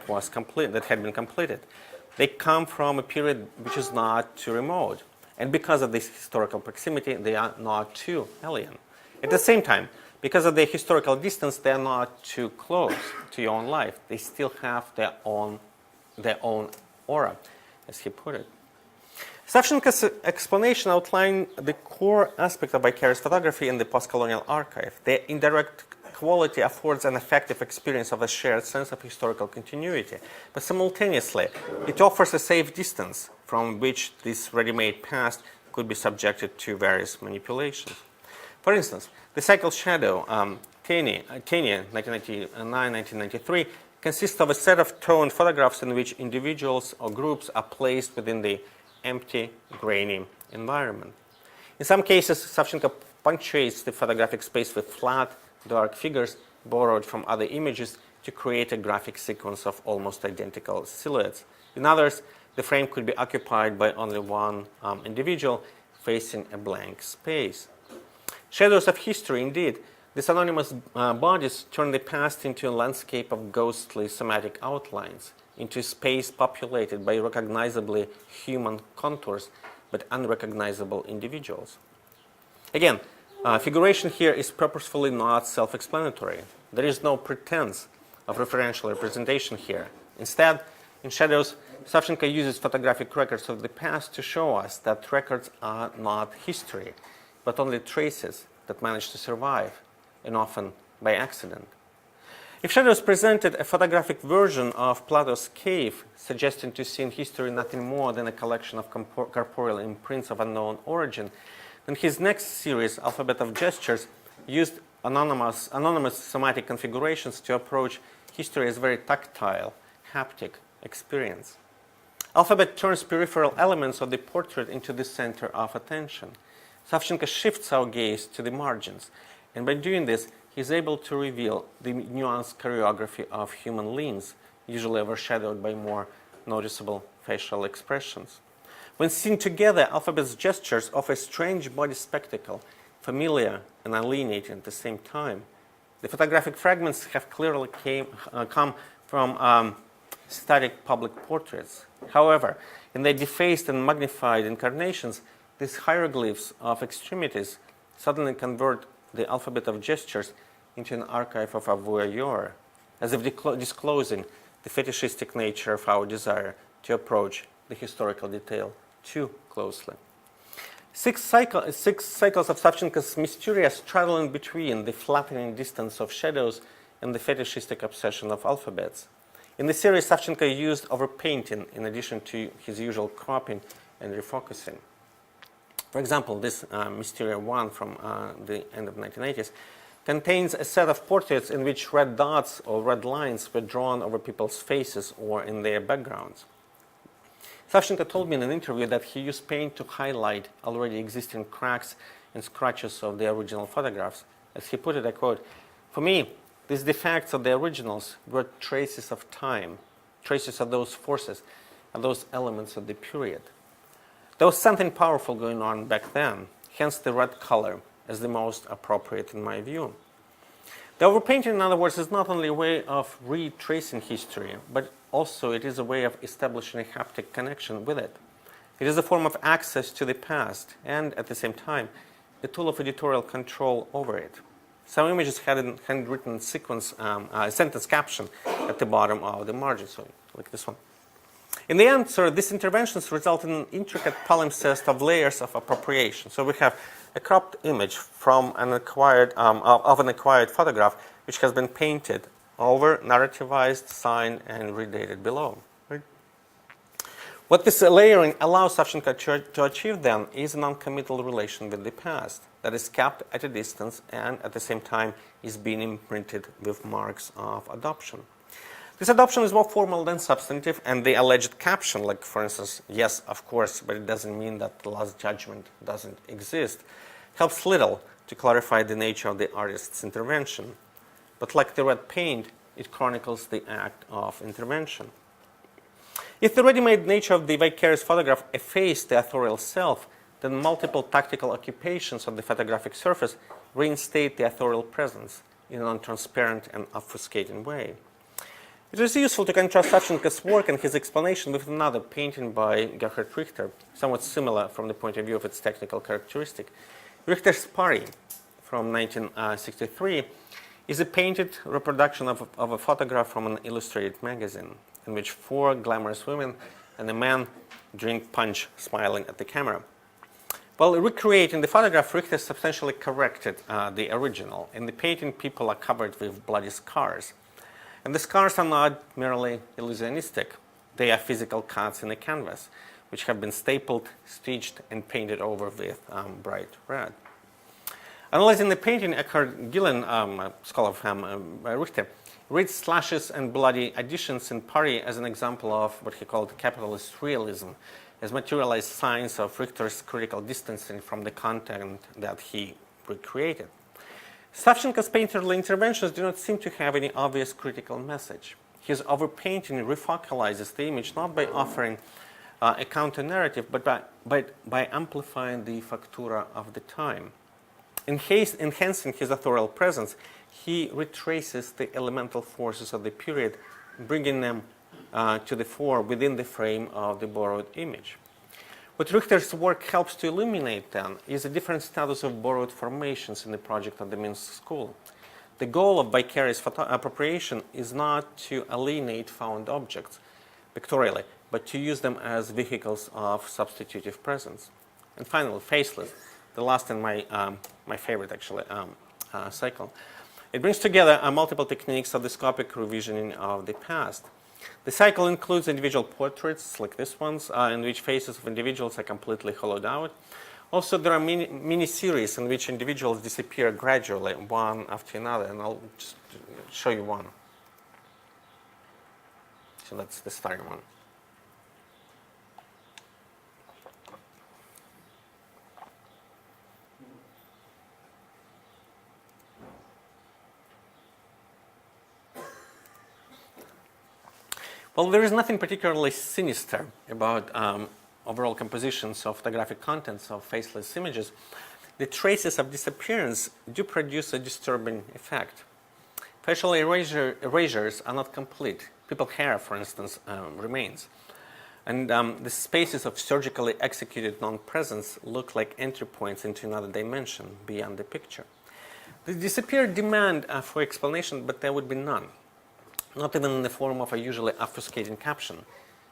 had been completed. They come from a period which is not too remote. And because of this historical proximity, they are not too alien. At the same time, because of their historical distance, they are not too close to your own life. They still have their own aura, as he put it. Savchenko's explanation outlined the core aspect of vicarious photography in the postcolonial archive. Their indirect quality affords an effective experience of a shared sense of historical continuity, but simultaneously, it offers a safe distance from which this ready-made past could be subjected to various manipulations. For instance, the cycle shadow, Kenya, 1999-1993, consists of a set of toned photographs in which individuals or groups are placed within the empty, grainy environment. In some cases, Savchenko punctuates the photographic space with flat, dark figures borrowed from other images to create a graphic sequence of almost identical silhouettes. In others, the frame could be occupied by only one individual facing a blank space. Shadows of history, indeed. These anonymous bodies turn the past into a landscape of ghostly somatic outlines, into a space populated by recognizably human contours, but unrecognizable individuals. Again, figuration here is purposefully not self-explanatory. There is no pretense of referential representation here. Instead, in shadows, Savchenko uses photographic records of the past to show us that records are not history, but only traces that manage to survive, and often by accident. If shadows presented a photographic version of Plato's cave, suggesting to see in history nothing more than a collection of corporeal imprints of unknown origin, then his next series, Alphabet of Gestures, used anonymous somatic configurations to approach history as a very tactile, haptic experience. Alphabet turns peripheral elements of the portrait into the center of attention. Savchenko shifts our gaze to the margins, and by doing this, he is able to reveal the nuanced choreography of human limbs, usually overshadowed by more noticeable facial expressions. When seen together, Alphabet's gestures offer a strange body spectacle, familiar and alienating at the same time. The photographic fragments have clearly come from static public portraits. However, in their defaced and magnified incarnations, these hieroglyphs of extremities suddenly convert the alphabet of gestures into an archive of a voyeur, as if disclosing the fetishistic nature of our desire to approach the historical detail too closely. Six cycles of Savchenko's mysterious straddling between the flattening distance of shadows and the fetishistic obsession of alphabets. In the series, Savchenko used overpainting in addition to his usual cropping and refocusing. For example, this Mysteria 1 from the end of the 1980s contains a set of portraits in which red dots or red lines were drawn over people's faces or in their backgrounds. Savchenko told me in an interview that he used paint to highlight already existing cracks and scratches of the original photographs. As he put it, I quote, "For me, these defects of the originals were traces of time, traces of those forces, of those elements of the period. There was something powerful going on back then, hence the red color as the most appropriate in my view." The overpainting, in other words, is not only a way of retracing history, but also it is a way of establishing a haptic connection with it. It is a form of access to the past and, at the same time, a tool of editorial control over it. Some images had a handwritten sentence caption at the bottom of the margin, so like this one. In the end, these interventions result in an intricate palimpsest of layers of appropriation. So we have a cropped image from an acquired photograph, which has been painted over, narrativized, signed, and redated below. Right? What this layering allows Savchenko to achieve then is a non-committal relation with the past that is kept at a distance and at the same time is being imprinted with marks of adoption. This adoption is more formal than substantive, and the alleged caption, like for instance, yes, of course, but it doesn't mean that the last judgment doesn't exist, helps little to clarify the nature of the artist's intervention. But like the red paint, it chronicles the act of intervention. If the ready-made nature of the vicarious photograph effaced the authorial self, then multiple tactical occupations of the photographic surface reinstate the authorial presence in a non-transparent and obfuscating way. It is useful to contrast Savchenko's work and his explanation with another painting by Gerhard Richter, somewhat similar from the point of view of its technical characteristic. Richter's Pari from 1963 is a painted reproduction of a photograph from an illustrated magazine, in which 4 glamorous women and a man drink punch smiling at the camera. While recreating the photograph, Richter substantially corrected the original. In the painting, people are covered with bloody scars. And the scars are not merely illusionistic. They are physical cuts in the canvas, which have been stapled, stitched, and painted over with bright red. Analyzing the painting, Eckhard Gillen, a scholar of Richter, reads slashes and bloody additions in Pari as an example of what he called capitalist realism, as materialized signs of Richter's critical distancing from the content that he recreated. Savchenko's painterly interventions do not seem to have any obvious critical message. His overpainting refocalizes the image not by offering a counter-narrative, but by amplifying the factura of the time. Enhancing his authorial presence, he retraces the elemental forces of the period, bringing them to the fore within the frame of the borrowed image. What Richter's work helps to illuminate, then, is a different status of borrowed formations in the project of the Minsk School. The goal of vicarious appropriation is not to alienate found objects pictorially, but to use them as vehicles of substitutive presence. And finally, faceless, the last in my favorite, actually, cycle. It brings together multiple techniques of the scopic revisioning of the past. The cycle includes individual portraits, like this one's, in which faces of individuals are completely hollowed out. Also, there are mini-series in which individuals disappear gradually, one after another, and I'll just show you one. So that's the starting one. Well, there is nothing particularly sinister about overall compositions of photographic contents of faceless images. The traces of disappearance do produce a disturbing effect. Facial erasures are not complete. People's hair, for instance, remains. And the spaces of surgically executed non-presence look like entry points into another dimension beyond the picture. The disappeared demand for explanation, but there would be none. Not even in the form of a usually obfuscating caption.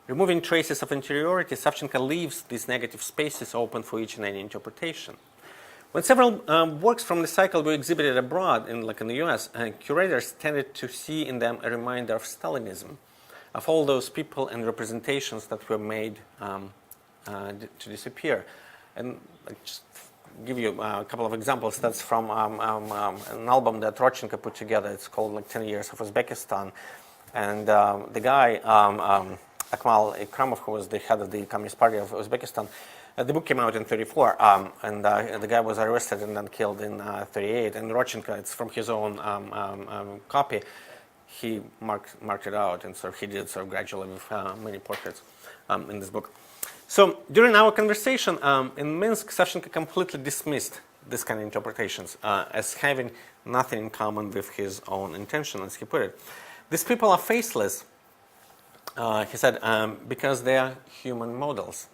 Removing traces of interiority, Savchenko leaves these negative spaces open for each and any interpretation. When several works from the cycle were exhibited abroad, like in the US, curators tended to see in them a reminder of Stalinism, of all those people and representations that were made to disappear. And just give you a couple of examples. That's from an album that Rodchenko put together. It's called like 10 Years of Uzbekistan. And the guy, Akmal Ikramov, who was the head of the Communist Party of Uzbekistan, the book came out in 1934, and the guy was arrested and then killed in 1938. And Rodchenko, it's from his own copy, he marked it out, and so he did so gradually with many portraits in this book. So during our conversation in Minsk, Savchenko completely dismissed this kind of interpretations as having nothing in common with his own intention, as he put it. These people are faceless, he said, because they are human models.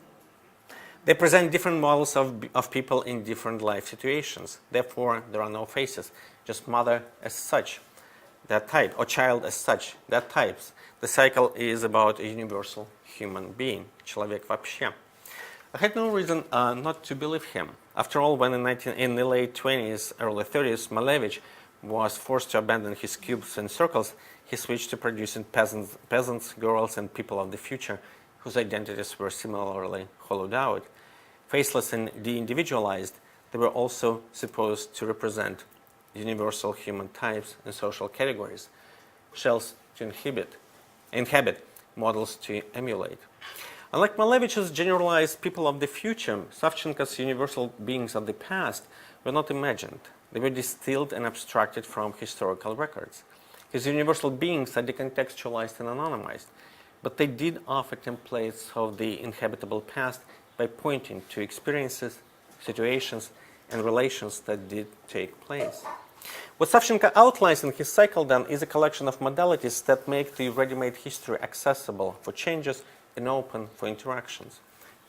They present different models of people in different life situations. Therefore, there are no faces, just mother as such, that type, or child as such, that types. The cycle is about a universal human being, человек вообще. I had no reason not to believe him. After all, when in the late 20s, early 30s, Malevich was forced to abandon his cubes and circles, he switched to producing peasants, girls, and people of the future whose identities were similarly hollowed out. Faceless and de-individualized, they were also supposed to represent universal human types and social categories, shells to inhabit, models to emulate. Unlike Malevich's generalized people of the future, Savchenko's universal beings of the past were not imagined. They were distilled and abstracted from historical records. His universal beings are decontextualized and anonymized, but they did offer templates of the inhabitable past by pointing to experiences, situations, and relations that did take place. What Savchenko outlines in his cycle then is a collection of modalities that make the ready-made history accessible for changes and open for interactions.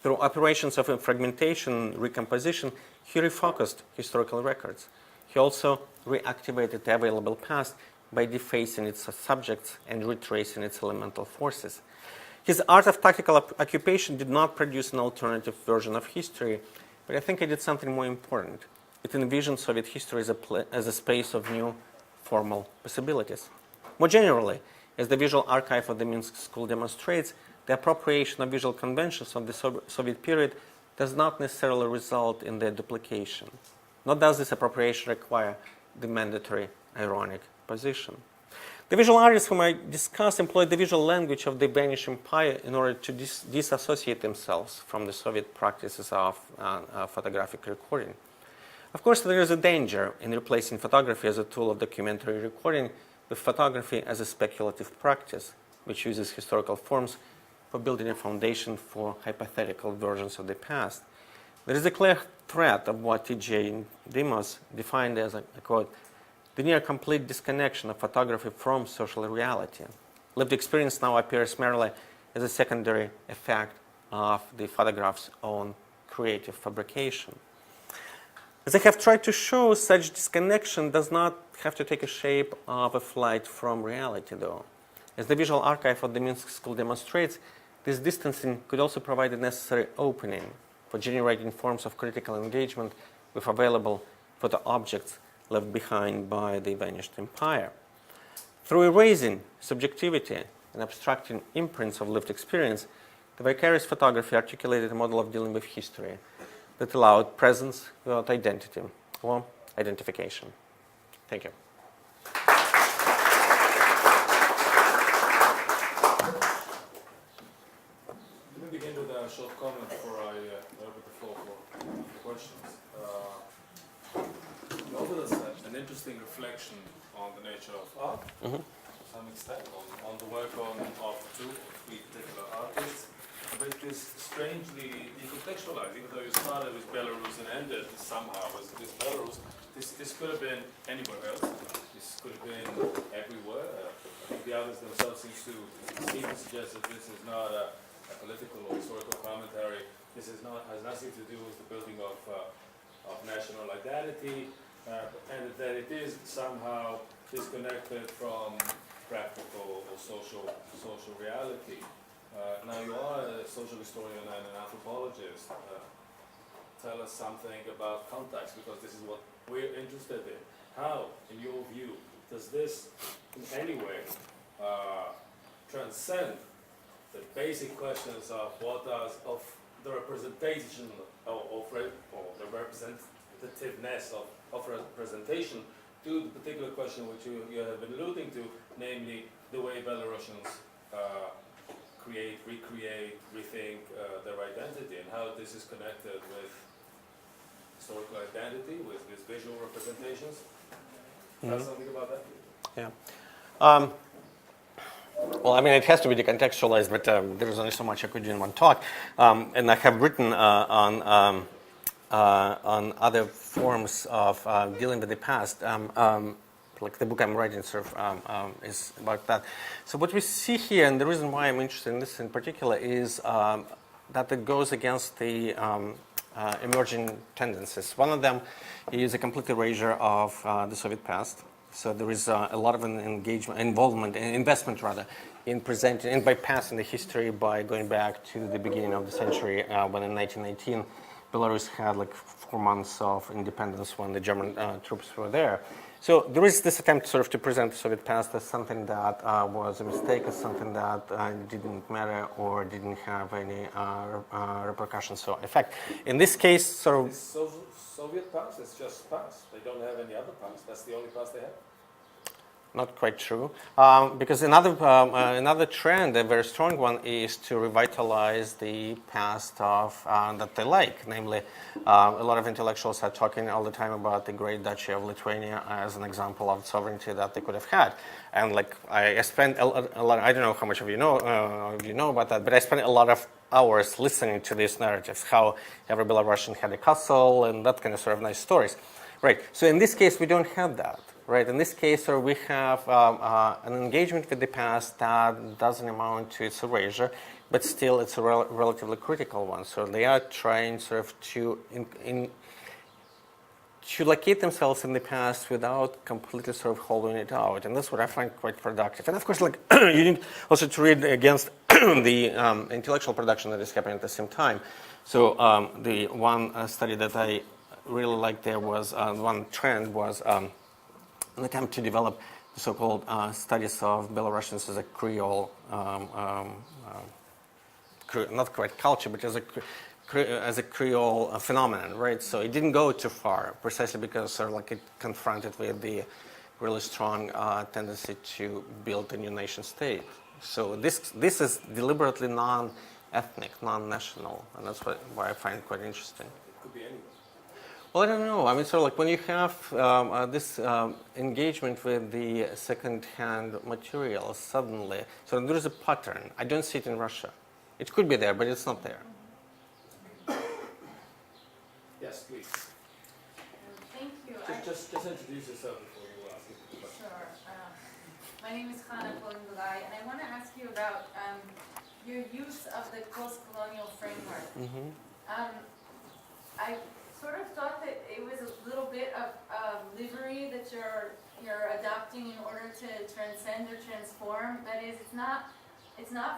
Through operations of fragmentation and recomposition, he refocused historical records. He also reactivated the available past by defacing its subjects and retracing its elemental forces. His art of tactical occupation did not produce an alternative version of history, but I think it did something more important. It envisioned Soviet history as a space of new formal possibilities. More generally, as the visual archive of the Minsk School demonstrates, the appropriation of visual conventions of the Soviet period does not necessarily result in their duplication. Nor does this appropriation require the mandatory ironic position. The visual artists whom I discussed employed the visual language of the vanished empire in order to disassociate themselves from the Soviet practices of photographic recording. Of course, there is a danger in replacing photography as a tool of documentary recording with photography as a speculative practice, which uses historical forms for building a foundation for hypothetical versions of the past. There is a clear threat of what T.J. Demos defined as, I quote, the near complete disconnection of photography from social reality. Lived experience now appears merely as a secondary effect of the photograph's own creative fabrication. As I have tried to show, such disconnection does not have to take a shape of a flight from reality, though. As the visual archive of the Minsk School demonstrates, this distancing could also provide a necessary opening for generating forms of critical engagement with available photo objects left behind by the vanished empire. Through erasing subjectivity and abstracting imprints of lived experience, the vicarious photography articulated a model of dealing with history that allowed presence without identity or identification. Thank you. Let me begin with a short comment before I open the floor for questions. You offered us an interesting reflection on the nature of art, to some extent, on the work of two or three particular artists. But it is strangely decontextualized, even though you started with Belarus and ended somehow with Belarus. This could have been anywhere else. This could have been everywhere. I think the artists themselves seem to suggest that this is not a political or historical commentary. This has nothing to do with the building of national identity, and that it is somehow disconnected from practical or social reality. Now you are a social historian and an anthropologist. Tell us something about context, because this is what we're interested in. How, in your view, does this in any way transcend the basic questions of the representation or the representativeness of representation to the particular question which you have been alluding to, namely the way Belarusians create, recreate, rethink their identity, and how this is connected with historical identity, with these visual representations. Tell us something about that. Yeah. Well, I mean, it has to be decontextualized, but there is only so much I could do in one talk. And I have written on other forms of dealing with the past. Like the book I'm writing sort of is about that. So what we see here, and the reason why I'm interested in this in particular, is that it goes against the emerging tendencies. One of them is a complete erasure of the Soviet past. So there is a lot of investment in presenting and bypassing the history by going back to the beginning of the century when in 1919 Belarus had like 4 months of independence when the German troops were there. So there is this attempt sort of to present the Soviet past as something that was a mistake, as something that didn't matter or didn't have any repercussions or effect. In this case, sort of... It's Soviet past, it's just past. They don't have any other past. That's the only past they have. Not quite true, because another trend, a very strong one, is to revitalize the past of that they like. Namely, a lot of intellectuals are talking all the time about the Great Duchy of Lithuania as an example of sovereignty that they could have had. And like I spent a lot. I don't know how much of you know about that, but I spent a lot of hours listening to these narratives, how every Belarusian had a castle and that kind of sort of nice stories. Right. So in this case, we don't have that. Right. In this case, we have an engagement with the past that doesn't amount to its erasure, but still it's a relatively critical one. So they are trying sort of to locate themselves in the past without completely sort of hollowing it out, and that's what I find quite productive. And of course, like you need also to read against the intellectual production that is happening at the same time. So the one study that I really liked there was one trend was. An attempt to develop the so-called studies of Belarusians as a Creole, not quite culture, but as a Creole phenomenon, right? So it didn't go too far, precisely because sort of like it confronted with the really strong tendency to build a new nation state. So this is deliberately non-ethnic, non-national, and that's why I find it quite interesting. It could be anyone. Well, I don't know. I mean, sort of like when you have this engagement with the second-hand material suddenly, so there is a pattern. I don't see it in Russia. It could be there, but it's not there. Yes, please. Thank you. Just introduce yourself before you ask the question. Sure. My name is Untitled Chapter, and I want to ask you about your use of the postcolonial framework. Mm-hmm. I sort of thought that it was a little bit of livery that you're adopting in order to transcend or transform. That is, it's not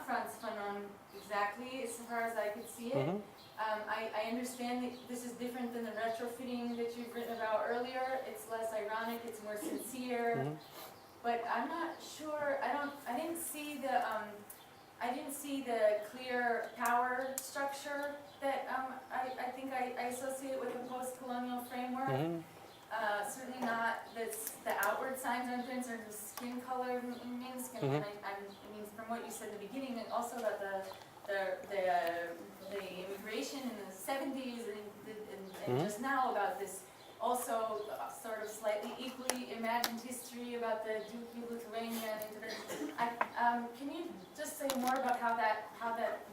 Franz Fanon exactly, as far as I could see it. Mm-hmm. I understand that this is different than the retrofitting that you've written about earlier. It's less ironic, it's more sincere. Mm-hmm. But I'm not sure. I didn't see the clear power structure that I think I associate with the post-colonial framework. Mm-hmm. Certainly not the outward signs or in terms of skin color means. Mm-hmm. And I mean, from what you said at the beginning, and also about the immigration in the 70s and Mm-hmm. just now about this also sort of slightly equally imagined history about the Duke of Lithuania. Can you just say more about how that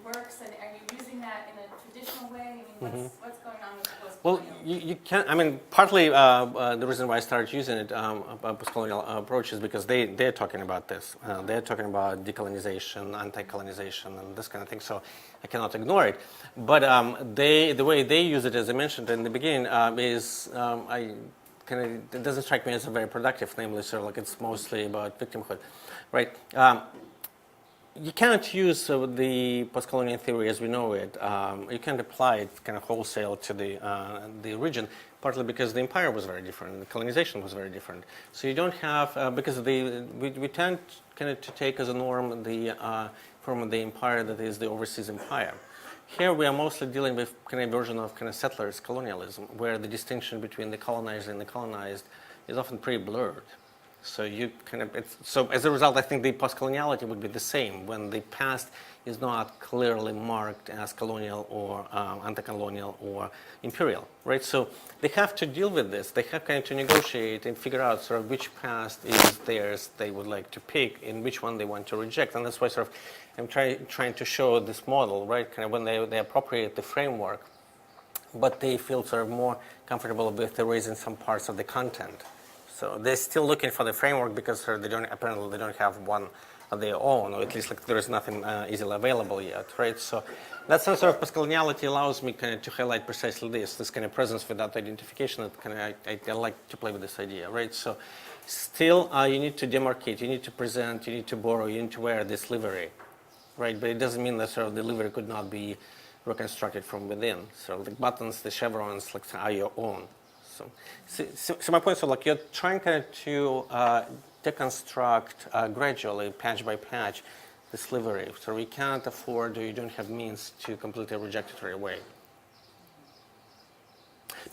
works, and are you using that in a traditional way? I mean, what's going on with the post-colonial? Well, you can't. I mean, partly the reason why I started using it, post-colonial approach, is because they're talking about this. They're talking about decolonization, anti-colonization, and this kind of thing. So I cannot ignore it. But the way they use it, as I mentioned in the beginning, is it doesn't strike me as very productive. Namely, sort of like it's mostly about victimhood, right? You cannot use the post-colonial theory as we know it. You can't apply it kind of wholesale to the region, partly because the empire was very different, the colonization was very different. So you don't have, because we tend kind of to take as a norm the form of the empire that is the overseas empire. Here we are mostly dealing with kind of a version of kind of settlers colonialism, where the distinction between the colonized and the colonized is often pretty blurred. So you kind of so as a result, I think the post-coloniality would be the same when the past is not clearly marked as colonial or anti-colonial or imperial, right? So they have to deal with this. They have kind of to negotiate and figure out sort of which past is theirs they would like to pick and which one they want to reject. And that's why sort of I'm trying to show this model, right? Kind of when they appropriate the framework, but they feel sort of more comfortable with erasing some parts of the content. So they're still looking for the framework because they don't have one of their own, or at least like there is nothing easily available yet, right? So that sense of postcoloniality allows me kind of to highlight precisely this kind of presence without identification. That kind of I like to play with this idea, right? So still you need to demarcate, you need to present, you need to borrow, you need to wear this livery, right? But it doesn't mean that sort of the livery could not be reconstructed from within. So the buttons, the chevrons, like are your own. So my point is, like, you're trying kind of to deconstruct gradually, patch by patch, the slavery. So we can't afford, or you don't have means to completely reject it right away.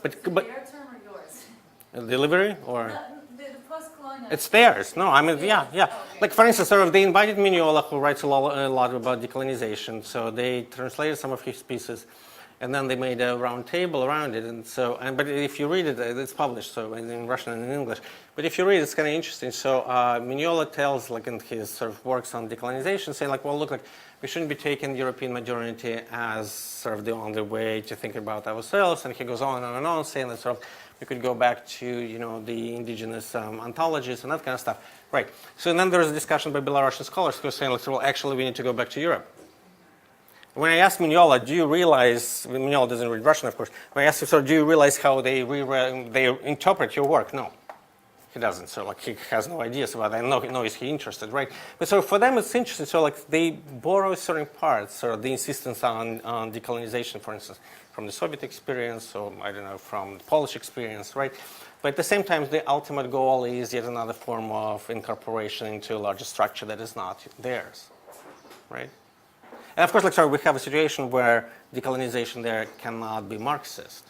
Is it But their term or yours? delivery or? The post-colonial. It's theirs. No, I mean, yeah. Okay. Like, for instance, sort of, they invited Mignola, who writes a lot about decolonization. So they translated some of his pieces, and then they made a round table around it. And so, but if you read it, it's published, so in Russian and in English. But if you read it, it's kind of interesting. So Mignola tells, like, in his sort of works on decolonization, saying, like, well, look, like, we shouldn't be taking European modernity as sort of the only way to think about ourselves. And he goes on and on, saying that sort of we could go back to, you know, the indigenous ontologies and that kind of stuff. Right. So then there was a discussion by Belarusian scholars who were saying, like, well, actually, we need to go back to Europe. When I asked Mignola, do you realize, Mignola doesn't read Russian, of course, when I asked him, so do you realize how they interpret your work? No. He doesn't, so like he has no ideas about that. No, is he interested, right? But so for them it's interesting. So like they borrow certain parts, or the insistence on decolonization, for instance, from the Soviet experience, or I don't know, from the Polish experience, right? But at the same time, the ultimate goal is yet another form of incorporation into a larger structure that is not theirs, right? And of course, like, sorry, we have a situation where decolonization there cannot be Marxist.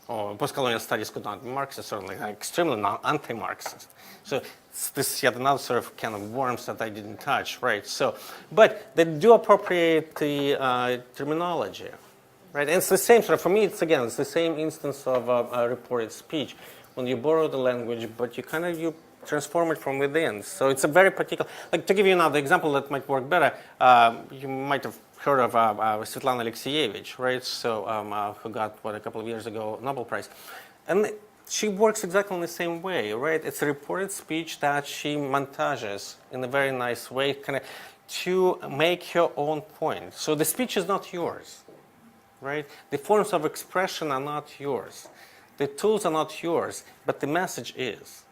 Or postcolonial studies could not be Marxist, certainly extremely anti-Marxist. So this is yet another sort of kind of worms that I didn't touch, right? So, but they do appropriate the terminology, right? And it's the same sort of, for me, it's the same instance of a reported speech. When you borrow the language, but you transform it from within. So it's a very particular, like, to give you another example that might work better, you might have heard of Svetlana Alexievich, right? So who got, a couple of years ago, Nobel Prize. And she works exactly in the same way, right? It's a reported speech that she montages in a very nice way, kind of to make her own point. So the speech is not yours, right? The forms of expression are not yours. The tools are not yours, but the message is.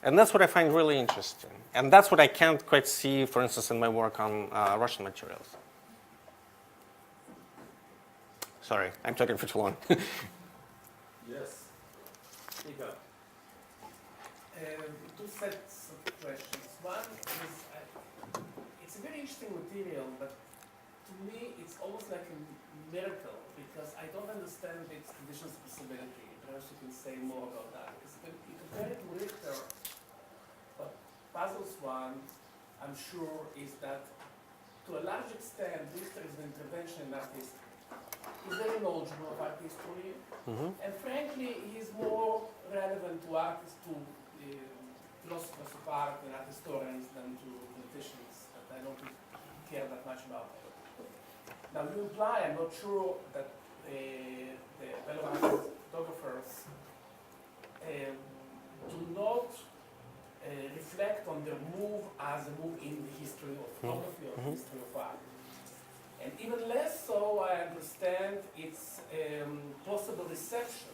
And that's what I find really interesting. And that's what I can't quite see, for instance, in my work on Russian materials. Sorry, I'm talking for too long. Yes. Speak up. Two sets of questions. One is, it's a very interesting material, but to me it's almost like a miracle, because I don't understand its conditions of possibility. Perhaps you can say more about that. Because when you compare it to Richter, what puzzles one, I'm sure, is that to a large extent, Richter is an intervention in art history. He's very knowledgeable of art history, and frankly, he's more relevant to artists, to philosophers of art and art historians than to politicians, that I don't care that much about. Now, you imply, I'm not sure, that the Belarusian photographers do not reflect on their move as a move in the history of photography or the history of art. And even less so, I understand its possible reception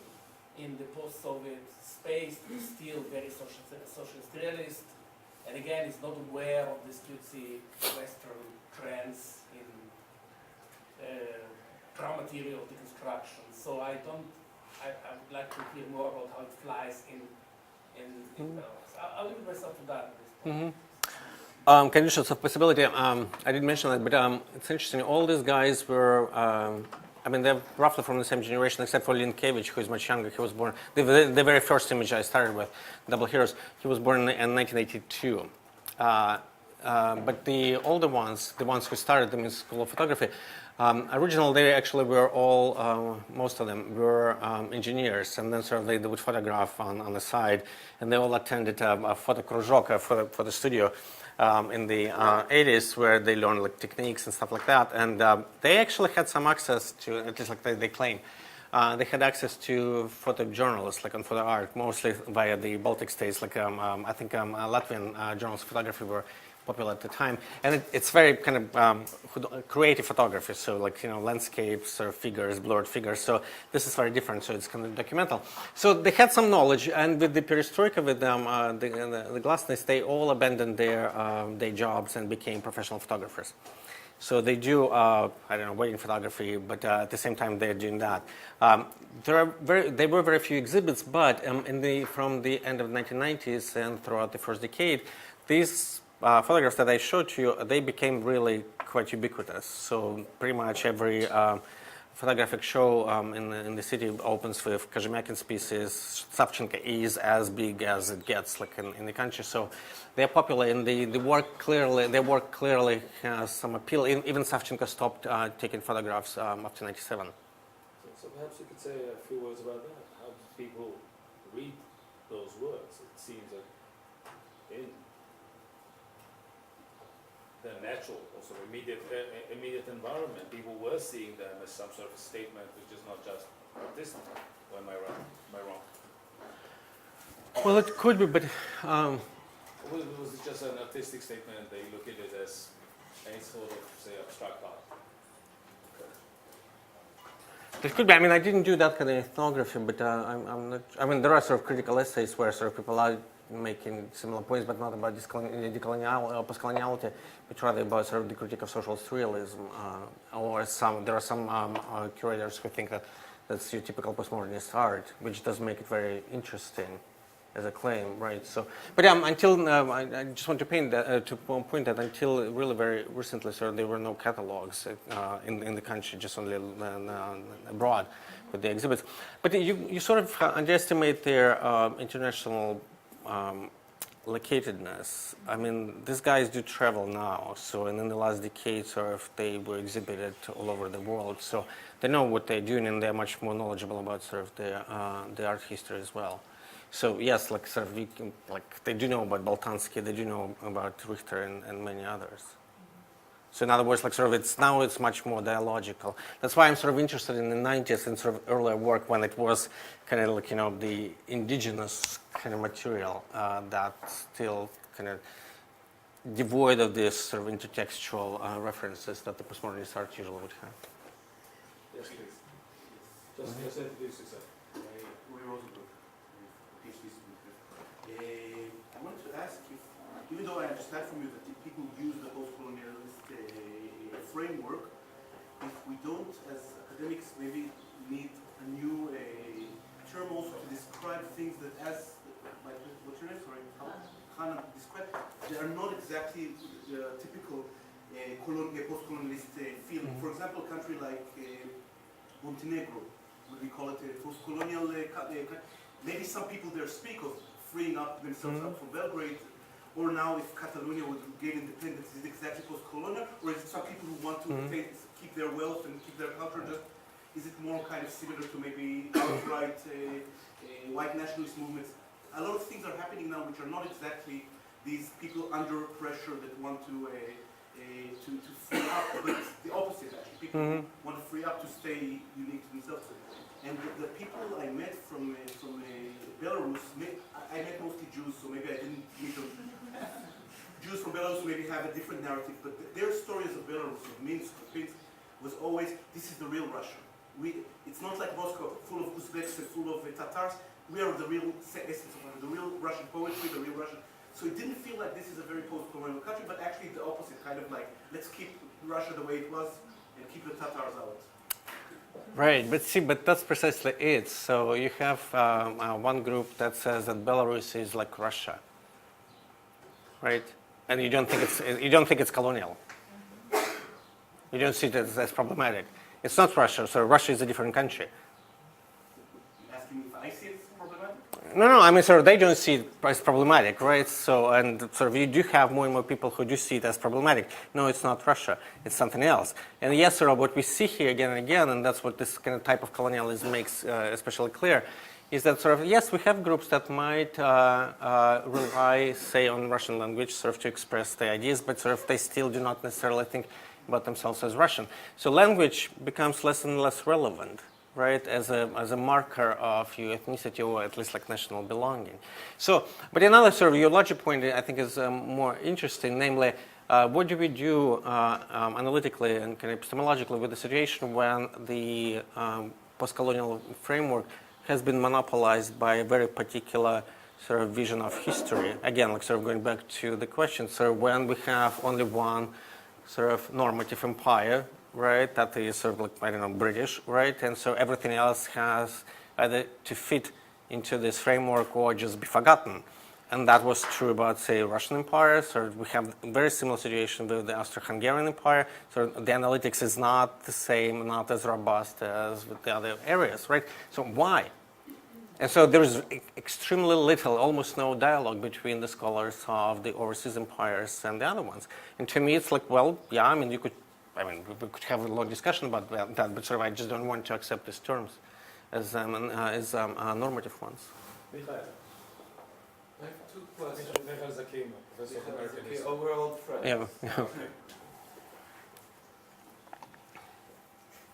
in the post-Soviet space, still very socialist realist, and again, is not aware of the cutesy Western trends in raw material deconstruction. So I would like to hear more about how it flies in Belarus. I'll limit myself to that at this point. Conditions of possibility, I didn't mention that, but it's interesting. All these guys were, they're roughly from the same generation, except for Linkevich, who is much younger. He was born, the very first image I started with, Double Heroes, he was born in 1982. But the older ones, the ones who started them in School of Photography, originally they actually were all, most of them were engineers, and then sort of they would photograph on the side, and they all attended a photo kruzhok for the studio. In the 80s, where they learned like techniques and stuff like that, and they actually had some access to, at least like they claim, they had access to photojournalists, like on photo art, mostly via the Baltic states. Like I think Latvian journals of photography were popular at the time, and it's very kind of creative photography. So like landscapes or figures, blurred figures. So this is very different. So it's kind of documental. So they had some knowledge, and with the perestroika, with them, the glasnost, they all abandoned their jobs and became professional photographers. So they do, wedding photography, but at the same time they're doing that. There were very few exhibits, but from the end of the 1990s and throughout the first decade, these photographs that I showed you, they became really quite ubiquitous. So pretty much every photographic show in the city opens with Kazhemyakin species. Savchenko is as big as it gets, like in the country. So they're popular, and their work clearly has some appeal. Even Savchenko stopped taking photographs after '97. So perhaps you could say a few words about that. How do people read those works? It seems that in the natural, also immediate environment, people were seeing them as some sort of a statement, which is not just artistic. Or am I wrong? Well, it could be, but Was it just an artistic statement? They look at it as any sort of, say, abstract art. it could be. I mean, I didn't do that kind of ethnography, but I'm not. I mean, there are sort of critical essays where sort of people are making similar points, but not about postcoloniality, but rather about sort of the critique of socialist realism. There are some curators who think that that's your typical postmodernist art, which does make it very interesting as a claim, right? So, but until I just want to point that until really very recently, there were no catalogs in the country, just only abroad with the exhibits. But you sort of underestimate their international locatedness. I mean, these guys do travel now, so and in the last decade, they were exhibited all over the world. So they know what they're doing, and they're much more knowledgeable about the art history as well. So yes, they do know about Boltanski, they do know about Richter and many others. So in other words, it's much more dialogical. That's why I'm sort of interested in the 90s and sort of earlier work when it was kind of like, the indigenous kind of material that's still kind of devoid of this sort of intertextual references that the postmodernist art usually would have. Yes, please. Just introduce yourself. I wanted to ask if, even though I understand from you that the people use the post-colonialist framework, if we don't, as academics, maybe need a new term also to describe things that, as like what's your name? Sorry, Hannah described, they are not exactly the typical post-colonialist field. For example, a country like Montenegro, would we call it a post-colonial country? Maybe some people there speak of freeing up themselves up from Belgrade, or now if Catalonia would gain independence, is it exactly post-colonial, or is it some people who want to keep their wealth and keep their culture? Is it more kind of similar to maybe outright white nationalist movements? A lot of things are happening now which are not exactly these people under pressure that want to free up, but the opposite actually. People want to free up to stay unique to themselves. And the people I met from Belarus, I met mostly Jews, so maybe I didn't meet them. Jews from Belarus who maybe have a different narrative, but their stories of Belarus, of Minsk, was always, this is the real Russia. It's not like Moscow, full of Uzbeks and full of Tatars. We are the real essence of it, the real Russian poetry, the real Russian. So it didn't feel like this is a very post-colonial country, but actually the opposite, kind of like, let's keep Russia the way it was and keep the Tatars out. Right, but that's precisely it. So you have one group that says that Belarus is like Russia, right? And you don't think it's colonial. You don't see it as problematic. It's not Russia. So Russia is a different country. You're asking if I see it as problematic? No. I mean, they don't see it as problematic, right? So, and you do have more and more people who do see it as problematic. No, it's not Russia. It's something else. And yes, what we see here again and again, and that's what this kind of type of colonialism makes especially clear, is that yes, we have groups that might rely, say, on Russian language, to express their ideas, but they still do not necessarily think about themselves as Russian. So language becomes less and less relevant, right, as a marker of your ethnicity or at least like national belonging. So, but another your larger point I think is more interesting, namely, what do we do analytically and kind of epistemologically with the situation when the postcolonial framework has been monopolized by a very particular vision of history? Again, going back to the question, when we have only one sort of normative empire, right? That is sort of like, I don't know, British, right? And so everything else has either to fit into this framework or just be forgotten. And that was true about, say, Russian Empire. So we have a very similar situation with the Austro-Hungarian Empire. So the analytics is not the same, not as robust as with the other areas, right? So why? And so there is extremely little, almost no dialogue between the scholars of the overseas empires and the other ones. And to me, it's like, well, yeah, I mean, we could have a long discussion about that, but sort of I just don't want to accept these terms as normative ones. Michael. I have two questions. Michael Zakim, Professor of American Okay, History. oh, we're old friends. Yeah. Okay.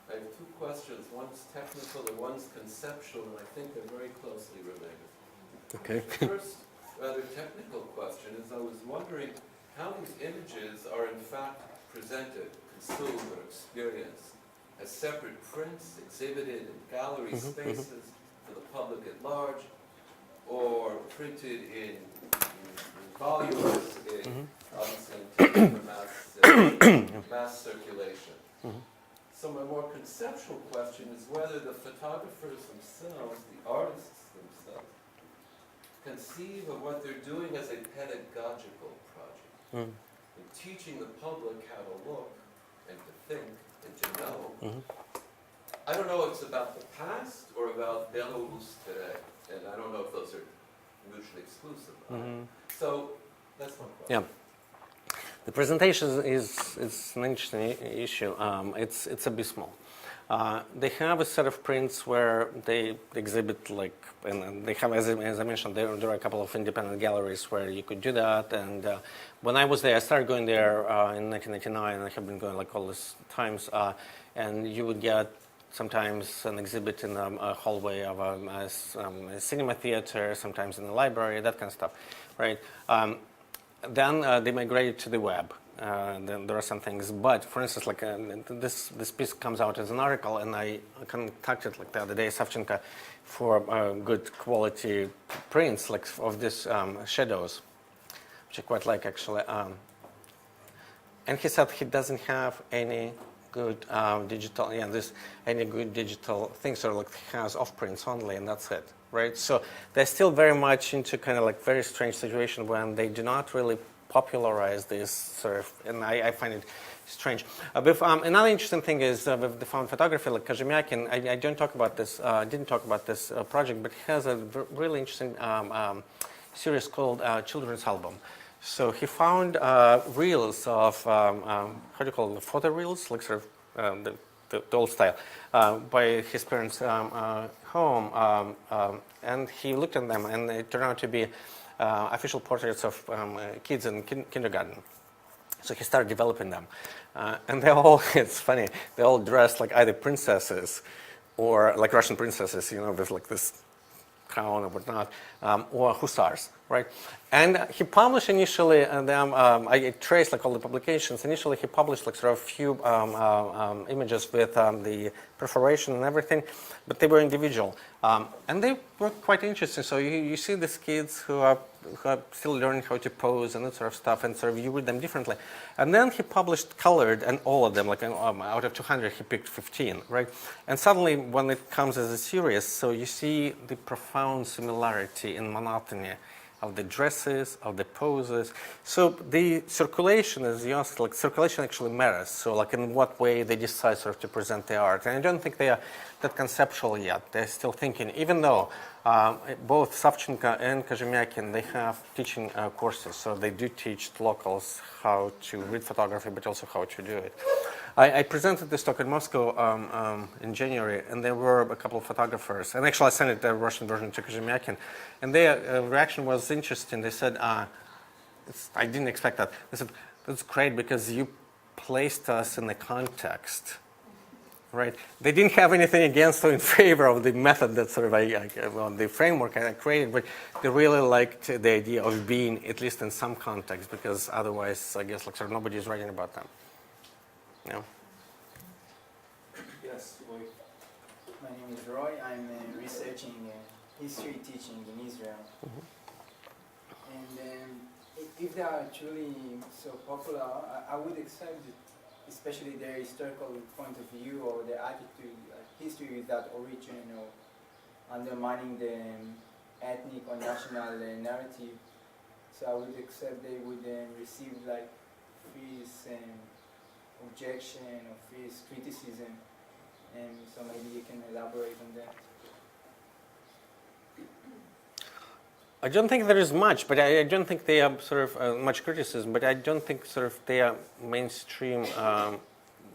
I have two questions. One's technical and one's conceptual, and I think they're very closely related. Okay. First, rather technical question is I was wondering how these images are in fact presented, consumed, or experienced as separate prints exhibited in gallery spaces for the public at large, or printed in volumes in obviously intended for mass circulation. So my more conceptual question is whether the photographers themselves, the artists themselves, conceive of what they're doing as a pedagogical project, in teaching the public how to look and to think and to know. I don't know if it's about the past or about Belarus today, and I don't know if those are mutually exclusive. So that's one question. Yeah. The presentation is an interesting issue. It's abysmal. They have a set of prints where they exhibit and they have, as I mentioned, there are a couple of independent galleries where you could do that. And when I was there, I started going there in 1999, and I have been going all these times. And you would get sometimes an exhibit in a hallway of a cinema theater, sometimes in a library, that kind of stuff, right? Then they migrated to the web. Then there are some things, but for instance, this piece comes out as an article, and I contacted the other day Savchenko for good quality prints of these shadows, which I quite like actually. And he said he doesn't have any good digital, any good digital things, or he has off prints only, and that's it. Right, so they're still very much into kind of very strange situation when they do not really popularize this sort of, and I find it strange. Another interesting thing is with the found photography, like Kazhemyakin, I didn't talk about this project, but he has a really interesting series called Children's Album. So he found reels of how do you call them, photo reels, sort of the old style, by his parents' home, and he looked at them, and it turned out to be official portraits of kids in kindergarten. So he started developing them, and they all, it's funny, they all dressed like either princesses or like Russian princesses, with this crown or whatnot, or hussars, right? And he published initially them. I traced all the publications. Initially, he published sort of few images with the perforation and everything, but they were individual, and they were quite interesting. So you see these kids who are still learning how to pose and that sort of stuff, and sort of you read them differently. And then he published colored, and all of them, out of 200, he picked 15, right? And suddenly, when it comes as a series, so you see the profound similarity in monotony of the dresses, of the poses. So the circulation is just circulation actually matters. So in what way they decide sort of to present the art. And I don't think they are that conceptual yet. They're still thinking, even though both Savchenko and Kazhemyakin, they have teaching courses. So they do teach locals how to read photography, but also how to do it. I presented this talk in Moscow in January, and there were a couple of photographers. And actually, I sent it the Russian version to Kazhemyakin. And their reaction was interesting. They said, I didn't expect that. They said, that's great because you placed us in the context. Right? They didn't have anything against or in favor of the method that sort of the framework I created, but they really liked the idea of being at least in some context, because otherwise, I guess, sort of nobody is writing about them. Yeah. Yes, Roy. My name is Roy. I'm researching history teaching in Israel. And if they are truly so popular, I would accept it, especially their historical point of view or their attitude, history with that origin, undermining the ethnic or national narrative. So I would accept they would receive like fierce objection or fierce criticism, and so maybe you can elaborate on that. I don't think there is much, but I don't think they are sort of much criticism, but I don't think sort of they are mainstream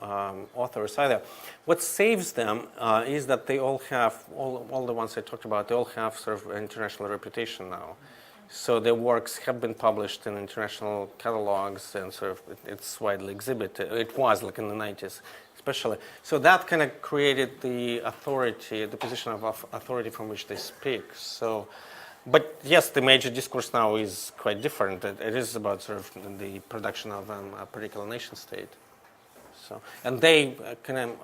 authors either. What saves them is that they all have, all the ones I talked about, they all have sort of international reputation now. So their works have been published in international catalogs and sort of it's widely exhibited. It was like in the 90s especially. So that kind of created the authority, the position of authority from which they speak. So, but yes, the major discourse now is quite different. It is about sort of the production of a particular nation state. So, and they kind of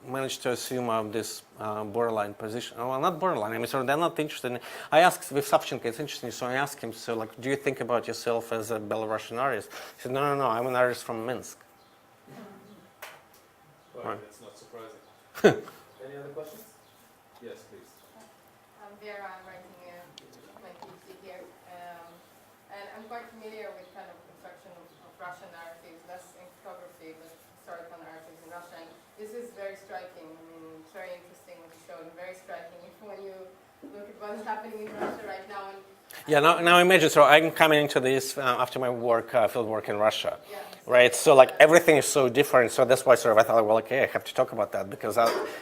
managed to assume this borderline position. Well, not borderline. I mean, sort of they're not interested in. I asked with Savchenko, it's interesting. So I asked him, so like, do you think about yourself as a Belarusian artist? He said, no, I'm an artist from Minsk. Well, Right. that's not surprising. Any other questions? Yes, please. I'm Vera, I'm writing my PhD here. And I'm quite familiar with kind of construction of Russian narratives, less in photography, but historical narratives in Russia. And this is very striking. I mean, it's very interesting what you showed, and very striking when you look at what's happening in Russia right now. And Yeah, now imagine, so I'm coming into this after my work, field work in Russia, yeah, right? So like everything is so different. So that's why sort of I thought, well, okay, I have to talk about that because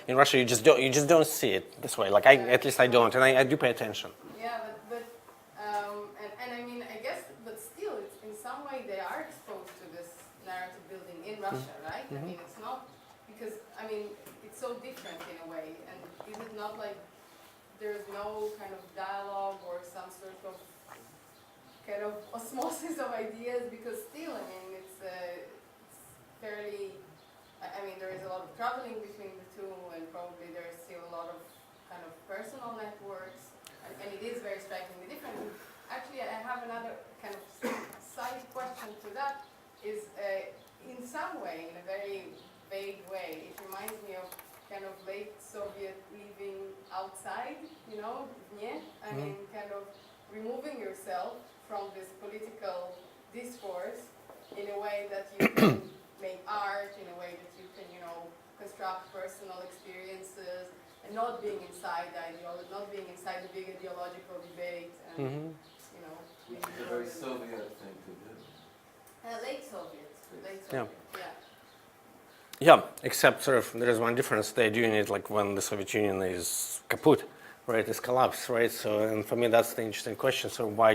in Russia you just don't see it this way. Like at least I don't, and I do pay attention. yeah, and I mean, I guess, but still, it's, in some way they are exposed to this narrative building in Russia, right? I mean, it's not, because, I mean, it's so different in a way, and is it not like there's no kind of dialogue or some sort of kind of osmosis of ideas, because still, I mean, it's fairly, I mean, there is a lot of traveling between the two, and probably there is still a lot of kind of personal networks, and it is very strikingly different. And actually, I have another kind of side question to that, is in some way, in a very vague way, it reminds me of kind of late Soviet living outside, I mean, kind of removing yourself from this political discourse in a way that you can make art, in a way that you can, construct personal experiences, and not being inside the ideology, not being inside the big ideological debate, and, It's a very Soviet thing to do. late Soviet, Yeah. yeah. Yeah, except sort of there is one difference. They're doing it like when the Soviet Union is kaput, right? It's collapsed, right? So, and for me, that's the interesting question. So, why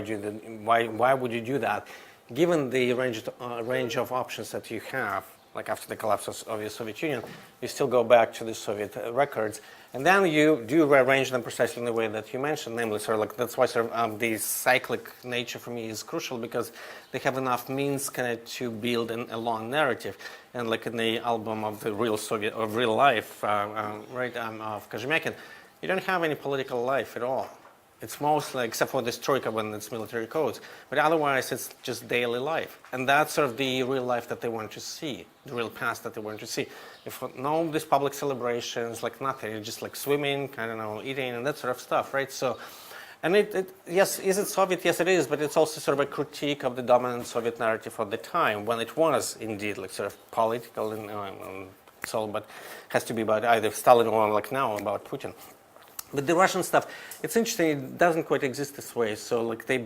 would you do that, given the range of options that you have? Like after the collapse of the Soviet Union, you still go back to the Soviet records, and then you do rearrange them precisely in the way that you mentioned, namely, sort of like that's why sort of the cyclic nature for me is crucial, because they have enough means kind of to build a long narrative. And like in the album of the real Soviet of real life, of Kozhemyakin, you don't have any political life at all. It's mostly, except for this troika when it's military codes, but otherwise it's just daily life. And that's sort of the real life that they want to see, the real past that they want to see. If no, these public celebrations, like nothing, you're just like swimming, I don't know, eating and that sort of stuff, right? So, and yes, is it Soviet? Yes, it is, but it's also sort of a critique of the dominant Soviet narrative of the time, when it was indeed like sort of political and so, but has to be about either Stalin or like now about Putin. But the Russian stuff, it's interesting, it doesn't quite exist this way. So like they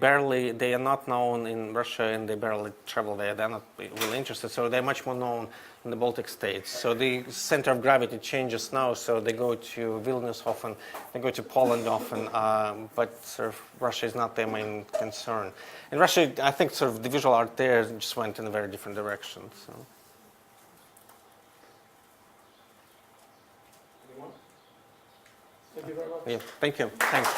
are not known in Russia and they barely travel there. They're not really interested. So they're much more known in the Baltic states. So the center of gravity changes now. So they go to Vilnius often, they go to Poland often, but sort of Russia is not their main concern. In Russia, I think sort of the visual art there just went in a very different direction. So. Anyone? Thank you very much. Yeah, thank you. Thanks.